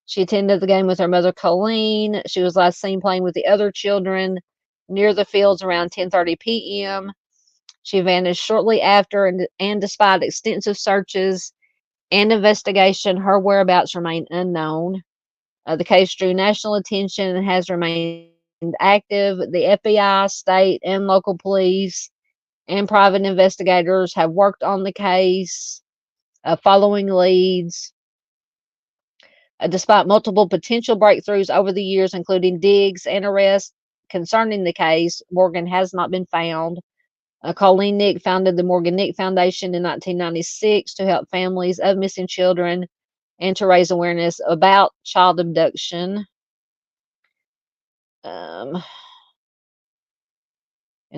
She attended the game with her mother, Colleen. She was last seen playing with the other children near the fields around 10:30 p.m. She vanished shortly after, and despite extensive searches and investigation, her whereabouts remain unknown. The case drew national attention and has remained active. The FBI, state, and local police and private investigators have worked on the case, following leads. Despite multiple potential breakthroughs over the years, including digs and arrests concerning the case, Morgan has not been found. Colleen Nick founded the Morgan Nick Foundation in 1996 to help families of missing children and to raise awareness about child abduction. And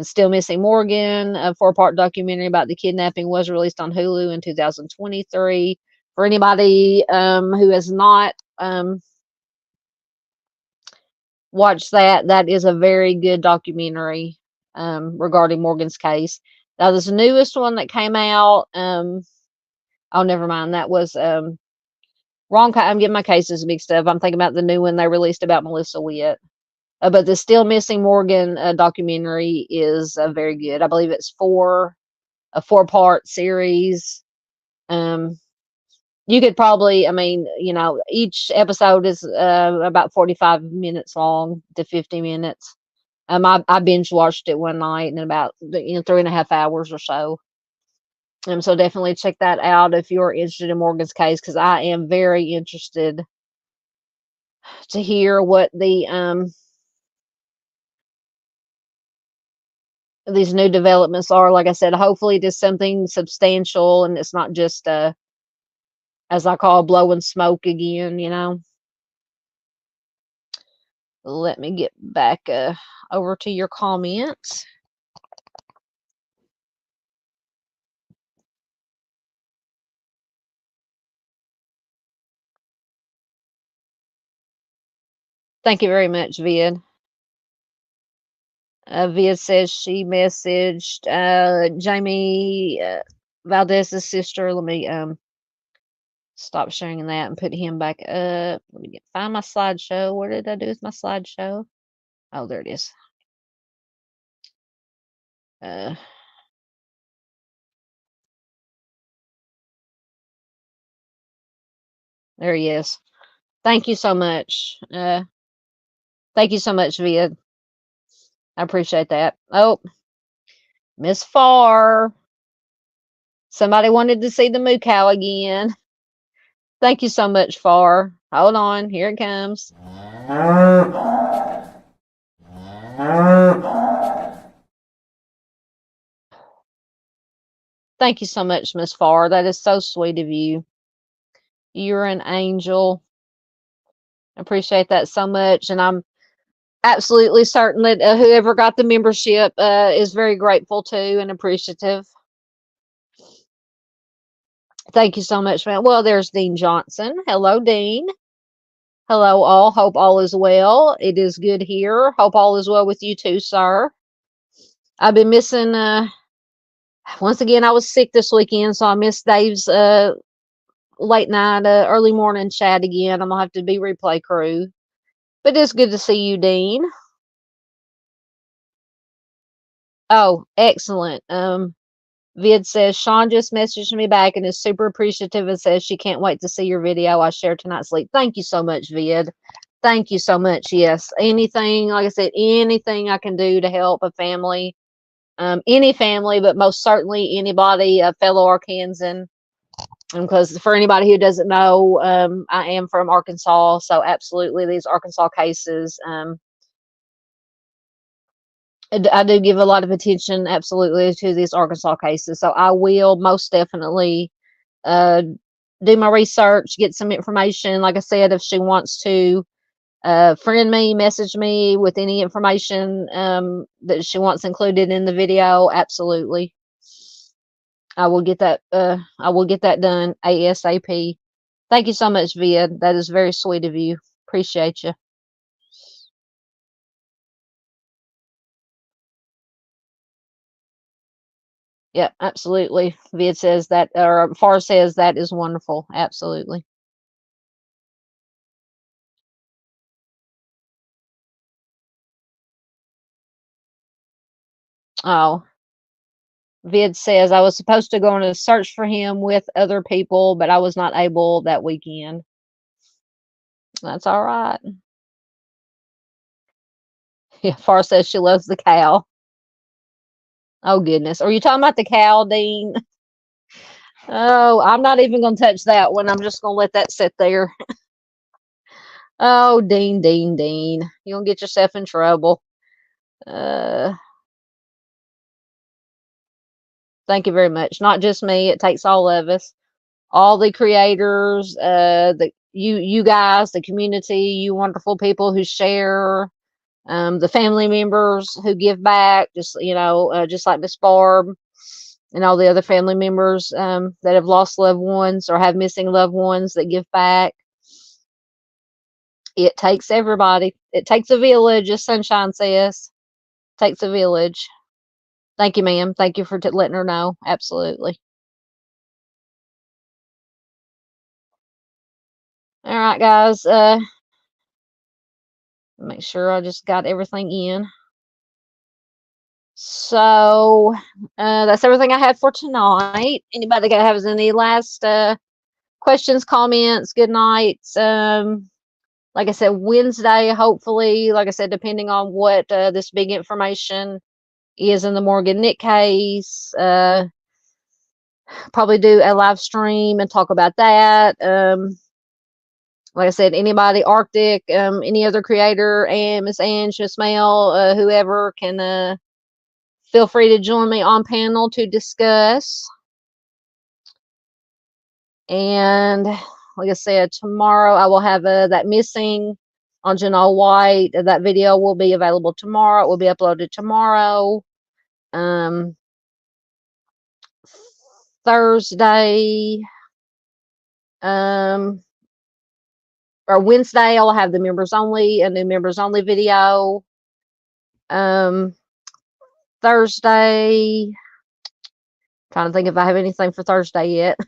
Still Missing Morgan, a 4-part documentary about the kidnapping, was released on Hulu in 2023. For anybody who has not watched that, that is a very good documentary regarding Morgan's case. Now, this newest one that came out, oh, never mind. That was wrong. I'm getting my cases mixed up. I'm thinking about the new one they released about Melissa Witt. But the Still Missing Morgan documentary is very good. I believe it's a 4-part series. You could probably, I mean, each episode is about 45 minutes long to 50 minutes. I binge watched it one night in about 3.5 hours or so. So definitely check that out if you're interested in Morgan's case, because I am very interested to hear what these new developments are. Like I said, hopefully it is something substantial and it's not just as I call blowing smoke again. Let me get back over to your comments. Thank you very much, Vid. Vid says she messaged Jamie Valdez's sister. Let me stop sharing that and put him back up. Let me find my slideshow. What did I do with my slideshow? Oh, there it is. There he is. Thank you so much. Thank you so much, Vid. I appreciate that. Oh, Miss Farr. Somebody wanted to see the moo cow again. Thank you so much, Farr. Hold on. Here it comes. Thank you so much, Miss Farr. That is so sweet of you. You're an angel. I appreciate that so much. And I'm absolutely certain that whoever got the membership is very grateful too and appreciative. Thank you so much, man. Well, there's Dean Johnson. Hello, Dean. Hello, all. Hope all is well. It is good here. Hope all is well with you too, sir. I've been missing, once again, I was sick this weekend, so I missed Dave's late night, early morning chat again. I'm going to have to be replay crew. But it's good to see you, Dean. Oh, excellent. Vid says, Sean just messaged me back and is super appreciative and says she can't wait to see your video I shared tonight's sleep. Thank you so much, Vid. Thank you so much. Yes. Anything, like I said, anything I can do to help a family any family, but most certainly anybody, a fellow Arkansan. Because for anybody who doesn't know, I am from Arkansas, so absolutely these Arkansas cases, I do give a lot of attention, absolutely, to these Arkansas cases. So I will most definitely do my research, get some information. Like I said, if she wants to friend me, message me with any information that she wants included in the video, absolutely. I will get that done ASAP. Thank you so much, Vid. That is very sweet of you. Appreciate you. Yep, absolutely. Vid says that, or Far says that is wonderful. Absolutely. Oh, Vid says I was supposed to go on a search for him with other people, but I was not able that weekend. That's all right. Yeah, Far says she loves the cow. Oh goodness. Are you talking about the cow, Dean? Oh, I'm not even gonna touch that one. I'm just gonna let that sit there. Oh, Dean, Dean, Dean. You're gonna get yourself in trouble. Uh Thank you very much. Not just me, it takes all of us. All the creators, the you guys, the community, you wonderful people who share, the family members who give back, just just like Miss Barb and all the other family members that have lost loved ones or have missing loved ones that give back. It takes everybody. It takes a village, as Sunshine says. Takes a village. Thank you, ma'am. Thank you for letting her know. Absolutely. All right, guys. Make sure I just got everything in. So that's everything I had for tonight. Anybody that has any last questions, comments, good nights? Like I said, Wednesday, hopefully, like I said, depending on what this big information is in the Morgan Nick case, probably do a live stream and talk about that. Like I said, anybody, Arctic, any other creator, and Miss Ange, Miss Mel, whoever can feel free to join me on panel to discuss. And like I said, tomorrow I will have that missing on Janelle White. That video will be available tomorrow. It will be uploaded tomorrow. Thursday, or Wednesday, I'll have the members only, a new members only video. Thursday, trying to think if I have anything for Thursday yet.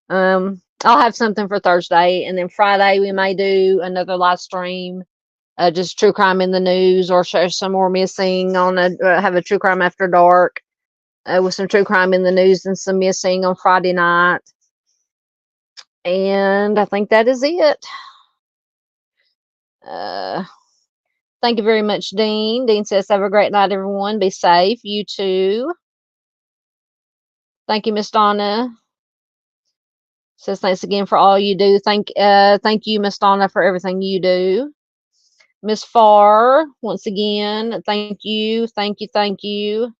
I'll have something for Thursday, and then Friday we may do another live stream, just true crime in the news, or share some more missing on have a true crime after dark with some true crime in the news and some missing on Friday night. And I think that is it. Thank you very much, Dean. Dean says, have a great night, everyone. Be safe. You too. Thank you, Miss Donna. Says, thanks again for all you do. Thank you, Miss Donna, for everything you do. Miss Farr, once again, thank you. Thank you. Thank you.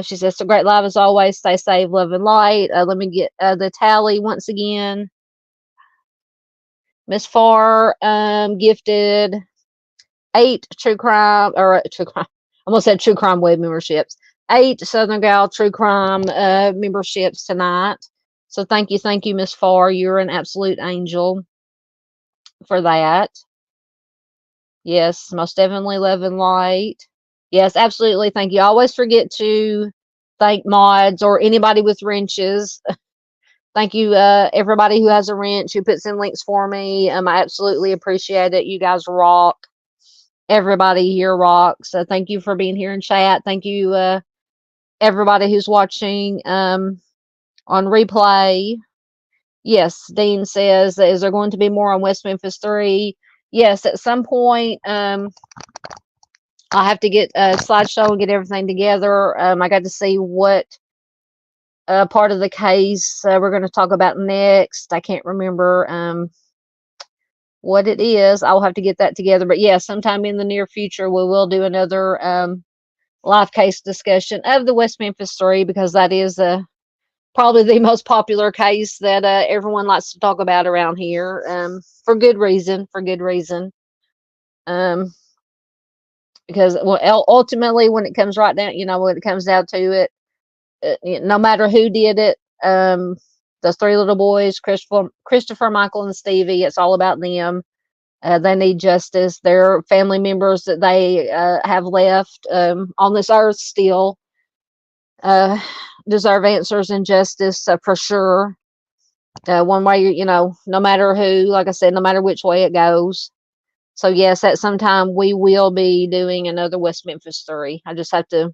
She says, so great live as always. Stay safe, love, and light. Let me get the tally once again. Miss Farr gifted 8 true crime, or true crime. I almost said true crime web memberships. 8 Southern Gal true crime memberships tonight. So thank you, Miss Farr. You're an absolute angel for that. Yes, most definitely love and light. Yes, absolutely. Thank you. I always forget to thank mods or anybody with wrenches. Thank you, everybody who has a wrench, who puts in links for me. I absolutely appreciate it. You guys rock. Everybody here rocks. So thank you for being here in chat. Thank you, everybody who's watching on replay. Yes, Dean says, is there going to be more on West Memphis 3? Yes, at some point, I'll have to get a slideshow and get everything together. I got to see what part of the case we're going to talk about next. I can't remember what it is. I'll have to get that together. But yeah, sometime in the near future, we will do another live case discussion of the West Memphis 3, because that is probably the most popular case that everyone likes to talk about around here, for good reason. Because ultimately, when it comes right down, when it comes down to it, no matter who did it, those 3 little boys, Christopher, Michael, and Stevie, it's all about them. They need justice. Their family members that they have left on this earth still deserve answers and justice, for sure. One way, no matter who, like I said, no matter which way it goes. So yes, at some time we will be doing another West Memphis 3. I just have to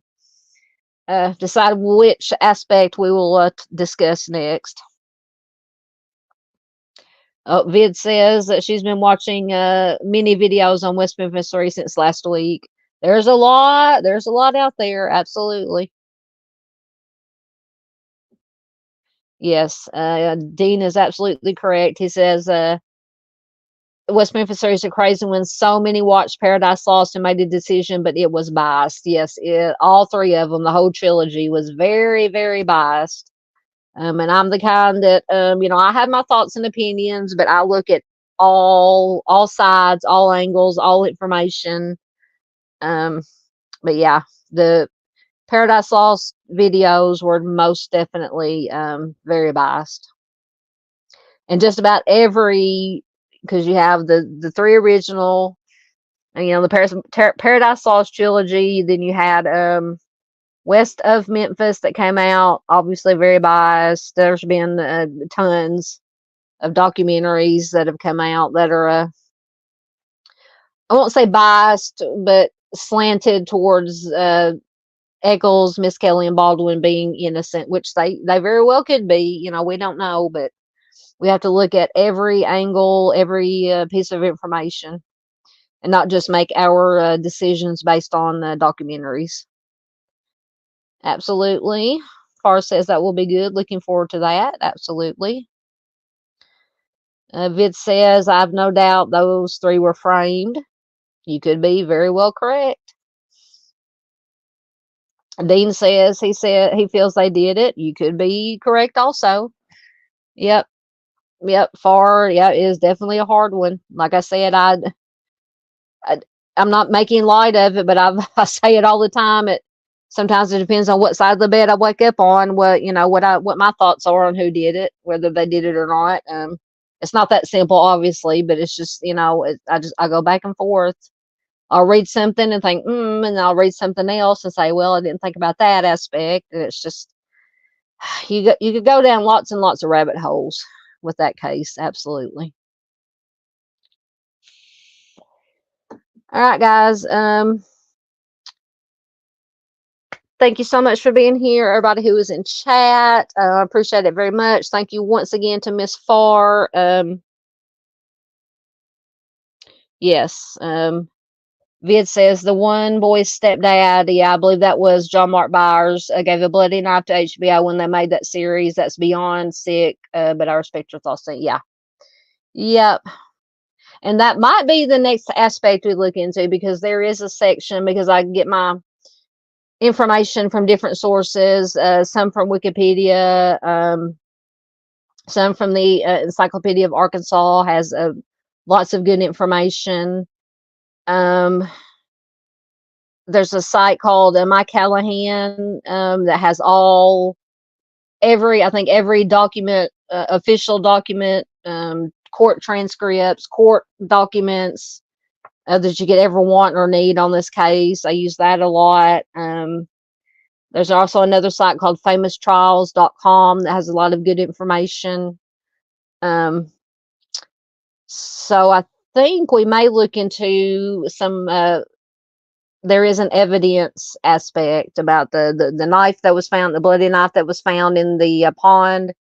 decide which aspect we will discuss next. Vid says that she's been watching many videos on West Memphis 3 since last week. There's a lot out there, absolutely. Yes, Dean is absolutely correct. He says West Memphis 3 is a crazy one. So many watched Paradise Lost and made a decision, but it was biased. Yes, all 3 of them, the whole trilogy, was very, very biased. And I'm the kind that, I have my thoughts and opinions, but I look at all sides, all angles, all information. But yeah, the Paradise Lost videos were most definitely very biased. And just about every, because you have the 3 original, and the Paradise Lost trilogy, then you had West of Memphis that came out, obviously very biased. There's been tons of documentaries that have come out that are, I won't say biased, but slanted towards Eccles, Miss Kelly, and Baldwin being innocent, which they very well could be. We don't know, but we have to look at every angle, every piece of information, and not just make our decisions based on documentaries. Absolutely. Far says that will be good. Looking forward to that. Absolutely. Vid says, I've no doubt those 3 were framed. You could be very well correct. Dean says he feels they did it. You could be correct also. Yep. Far, yeah, it is definitely a hard one. Like I said, I'm not making light of it, but I say it all the time. Sometimes it depends on what side of the bed I wake up on, what my thoughts are on who did it, whether they did it or not. It's not that simple, obviously, but it's just, I go back and forth. I'll read something and think, and I'll read something else and say, well, I didn't think about that aspect. And it's just, you could go down lots and lots of rabbit holes with that case. Absolutely. All right, guys. Thank you so much for being here, everybody who is in chat. I appreciate it very much. Thank you once again to Miss Farr. Yes. Vid says the one boy's stepdad. Yeah, I believe that was John Mark Byers. Gave a bloody knife to HBO when they made that series. That's beyond sick. But I respect your thoughts. Yeah. Yep. And that might be the next aspect we look into, because there is a section, because I get my information from different sources, some from Wikipedia, some from the Encyclopedia of Arkansas has lots of good information. There's a site called Mike Callahan that has every document, official document, court transcripts, court documents that you could ever want or need on this case. I use that a lot. There's also another site called famoustrials.com that has a lot of good information. So I think we may look into some, there is an evidence aspect about the knife that was found, the bloody knife that was found in the pond.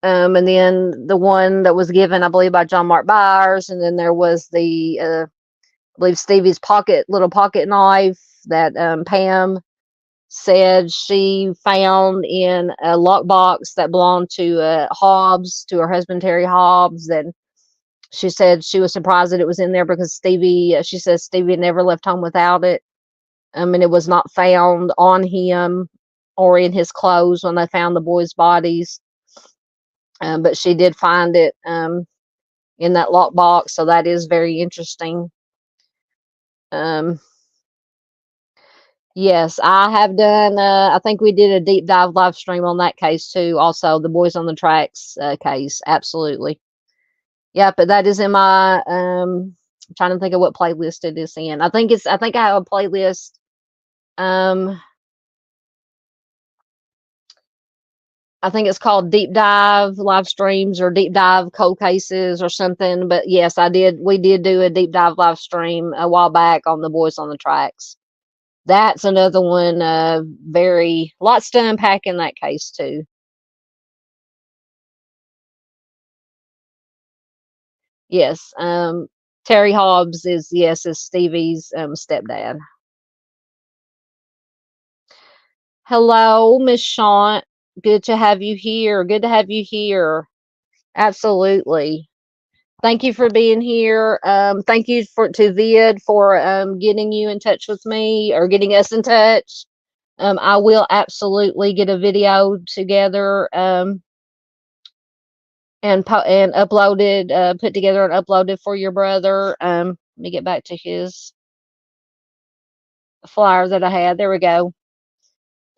And then the one that was given, I believe, by John Mark Byers. And then there was the believe Stevie's little pocket knife that Pam said she found in a lockbox that belonged to Hobbs, to her husband Terry Hobbs. And she said she was surprised that it was in there because she says Stevie never left home without it. And it was not found on him or in his clothes when they found the boys' bodies. But she did find it in that lockbox, so that is very interesting. Yes, I have done. I think we did a deep dive live stream on that case too. Also, the Boys on the Tracks case. Absolutely. Yeah, but that is in my. I'm trying to think of what playlist it is in. I think I have a playlist. I think it's called Deep Dive Live Streams or Deep Dive Cold Cases or something. But yes, we did do a deep dive live stream a while back on the Boys on the Tracks. That's another one, lots to unpack in that case too. Yes, Terry Hobbs is Stevie's stepdad. Hello, Miss Shawn. Good to have you here. Good to have you here. Absolutely. Thank you for being here. Thank you to Vid for getting you in touch with me or getting us in touch. I will absolutely get a video together and uploaded, put together and uploaded for your brother. Let me get back to his flyer that I had. There we go.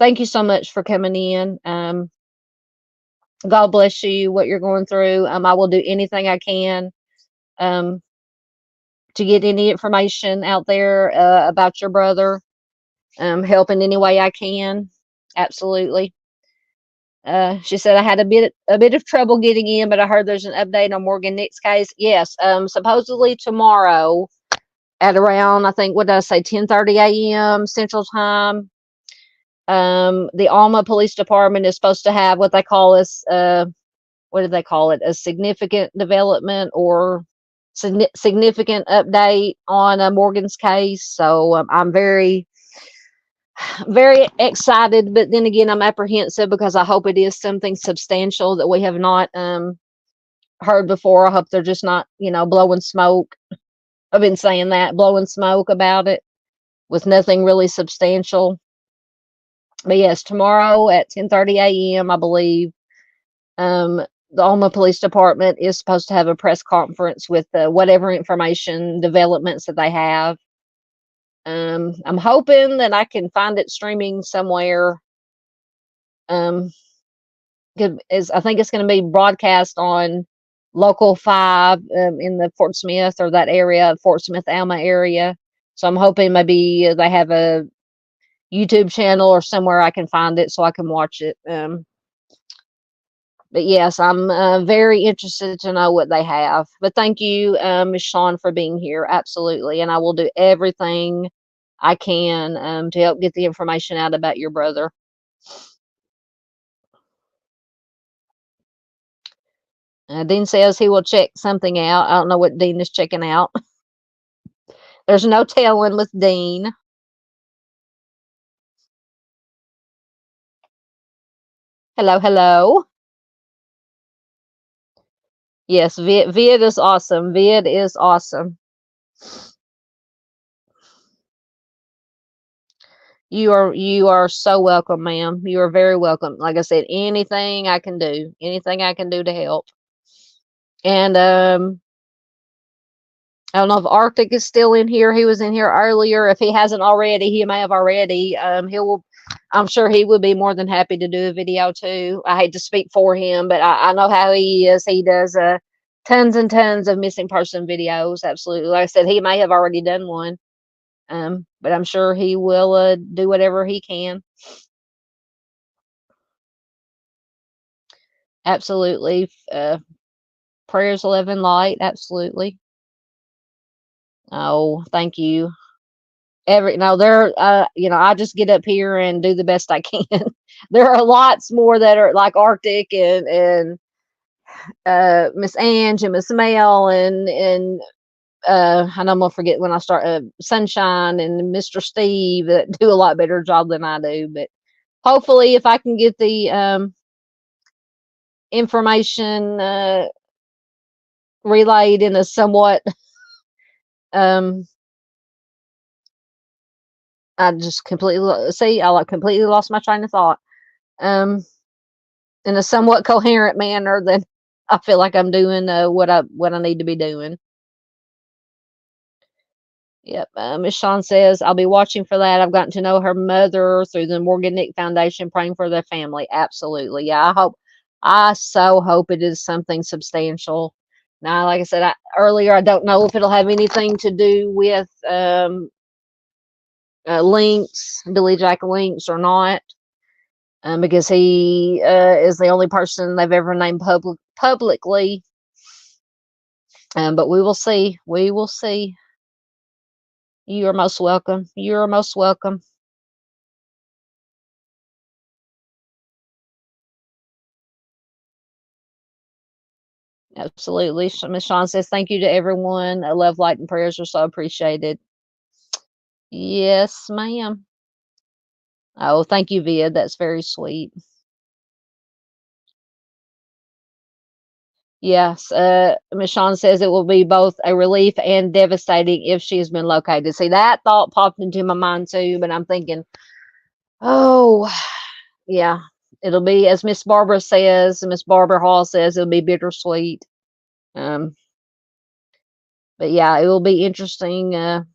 Thank you so much for coming in. God bless you, what you're going through. I will do anything I can um, to get any information out there about your brother. Help in any way I can. Absolutely. She said I had a bit of trouble getting in, but I heard there's an update on Morgan Nick's case. Yes, supposedly tomorrow at around, I think, what did I say, 10:30 a.m. Central Time. The Alma Police Department is supposed to have what they call what did they call it? A significant development or significant update on Morgan's case. So I'm very, very excited, but then again, I'm apprehensive because I hope it is something substantial that we have not heard before. I hope they're just not, blowing smoke. I've been saying that, blowing smoke about it with nothing really substantial. But yes, tomorrow at 10:30 a.m., I believe, the Alma Police Department is supposed to have a press conference with whatever information developments that they have. I'm hoping that I can find it streaming somewhere. I think it's going to be broadcast on Local 5 in the Fort Smith or that area, Fort Smith, Alma area. So I'm hoping maybe they have a YouTube channel or somewhere I can find it so I can watch it. But yes, I'm very interested to know what they have. But thank you, Ms. Shawn, for being here. Absolutely. And I will do everything I can to help get the information out about your brother. Dean says he will check something out. I don't know what Dean is checking out. There's no telling with Dean. Hello, hello. Yes, Vid is awesome. Vid is awesome. You are so welcome, ma'am. You are very welcome. Like I said, anything I can do to help. And I don't know if Arctic is still in here. He was in here earlier. If he hasn't already, he may have already. I'm sure he would be more than happy to do a video too. I hate to speak for him, but I know how he is. He does tons and tons of missing person videos. Absolutely. Like I said, he may have already done one. But I'm sure he will do whatever he can. Absolutely. Prayers, love, and light. Absolutely. Oh, thank you. I just get up here and do the best I can. There are lots more that are like Arctic and Miss Ange and Miss Mel and I know I'm gonna forget when I start. Sunshine and Mr. Steve that do a lot better job than I do, but hopefully, if I can get the information relayed in a somewhat um I just completely see I like completely lost my train of thought. Um in a somewhat coherent manner, then I feel like I'm doing what I need to be doing. Yep. Miss Shawn says, I'll be watching for that. I've gotten to know her mother through the Morgan Nick Foundation, praying for their family. Absolutely. Yeah, I so hope it is something substantial. Now, like I said earlier, I don't know if it'll have anything to do with Links, Billy Jack Links, or not, because he is the only person they've ever named publicly. But we will see. We will see. You are most welcome. You are most welcome. Absolutely. Miss Shawn says, thank you to everyone. Love, light, and prayers are so appreciated. Yes, ma'am. Oh, thank you, Vid. That's very sweet. Yes. Miss Shawn says it will be both a relief and devastating if she has been located. See, that thought popped into my mind too, but I'm thinking, oh, yeah, it'll be, as Miss Barbara says, Miss Barbara Hall says, it'll be bittersweet. Um, but yeah, it will be interesting. I'm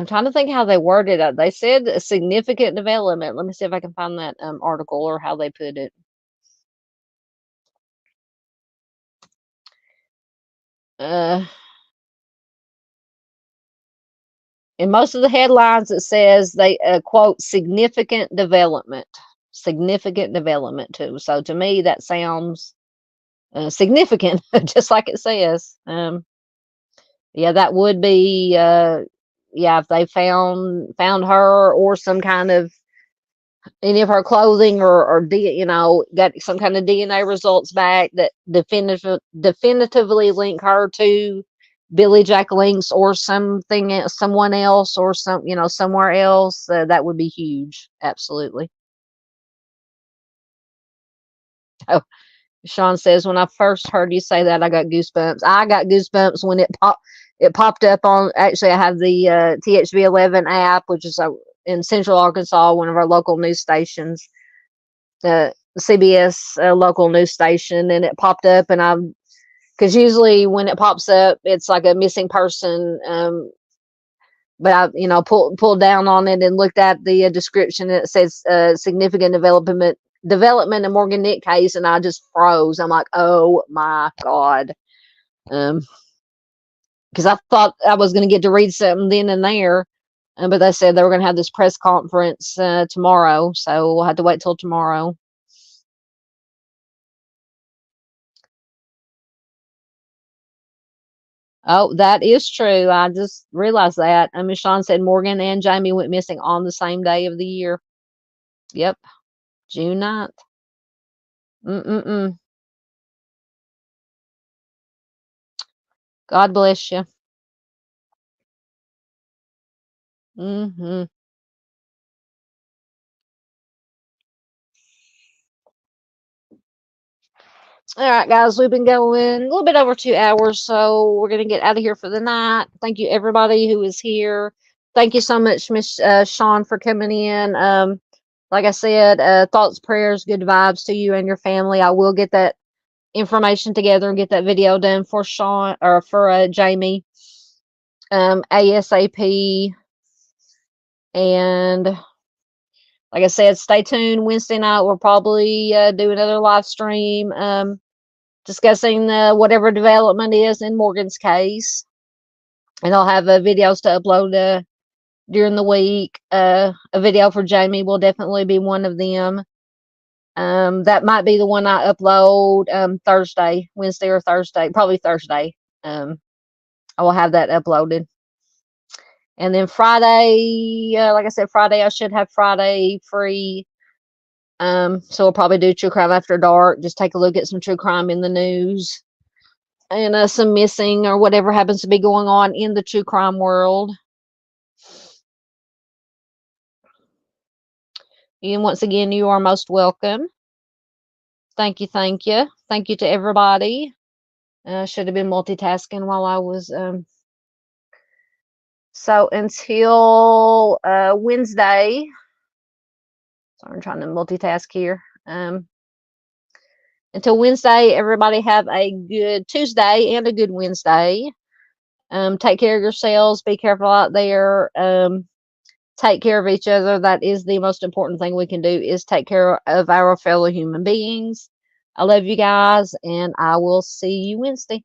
trying to think how they worded it. They said a significant development. Let me see if I can find that article or how they put it. Uh, in most of the headlines, it says they quote significant development too. So to me, that sounds significant, just like it says. Yeah, that would be yeah, if they found her or some kind of any of her clothing or you know, got some kind of DNA results back that definitively link her to Billy Jack Links or someone else or you know, somewhere else, that would be huge. Absolutely. Oh, Sean says, when I first heard you say that, I got goosebumps. I got goosebumps when it popped up on. Actually, I have the THV11 app, which is in Central Arkansas, one of our local news stations, the CBS local news station, and it popped up, and because usually when it pops up, it's like a missing person. But I, you know, pulled down on it and looked at the description. And it says significant development in Morgan Nick case, and I just froze. I'm like, oh my god, because I thought I was going to get to read something then and there, but they said they were going to have this press conference tomorrow, so we'll have to wait till tomorrow. Oh, that is true. I just realized that. Miss Shawn said Morgan and Jamie went missing on the same day of the year. Yep, June 9th. Mm-mm-mm. God bless you. Mm-hmm. All right, guys, we've been going a little bit over 2 hours, so we're going to get out of here for the night. Thank you, everybody who is here. Thank you so much, Miss Shawn, for coming in. Like I said, thoughts, prayers, good vibes to you and your family. I will get that information together and get that video done for Shawn or for Jamie ASAP. And like I said, stay tuned. Wednesday night, we'll probably do another live stream discussing whatever development is in Morgan's case. And I'll have videos to upload during the week. A video for Jamie will definitely be one of them. That might be the one I upload Thursday, Wednesday or Thursday, probably Thursday. I will have that uploaded. And then Friday, like I said, Friday, I should have Friday free. So we'll probably do True Crime After Dark. Just take a look at some true crime in the news. and some missing or whatever happens to be going on in the true crime world. And once again, you are most welcome. Thank you, thank you. Thank you to everybody. Should have been multitasking while I was so until Wednesday. Sorry, I'm trying to multitask here. Until Wednesday, everybody have a good Tuesday and a good Wednesday. Take care of yourselves. Be careful out there. Take care of each other. That is the most important thing we can do, is take care of our fellow human beings. I love you guys, and I will see you Wednesday.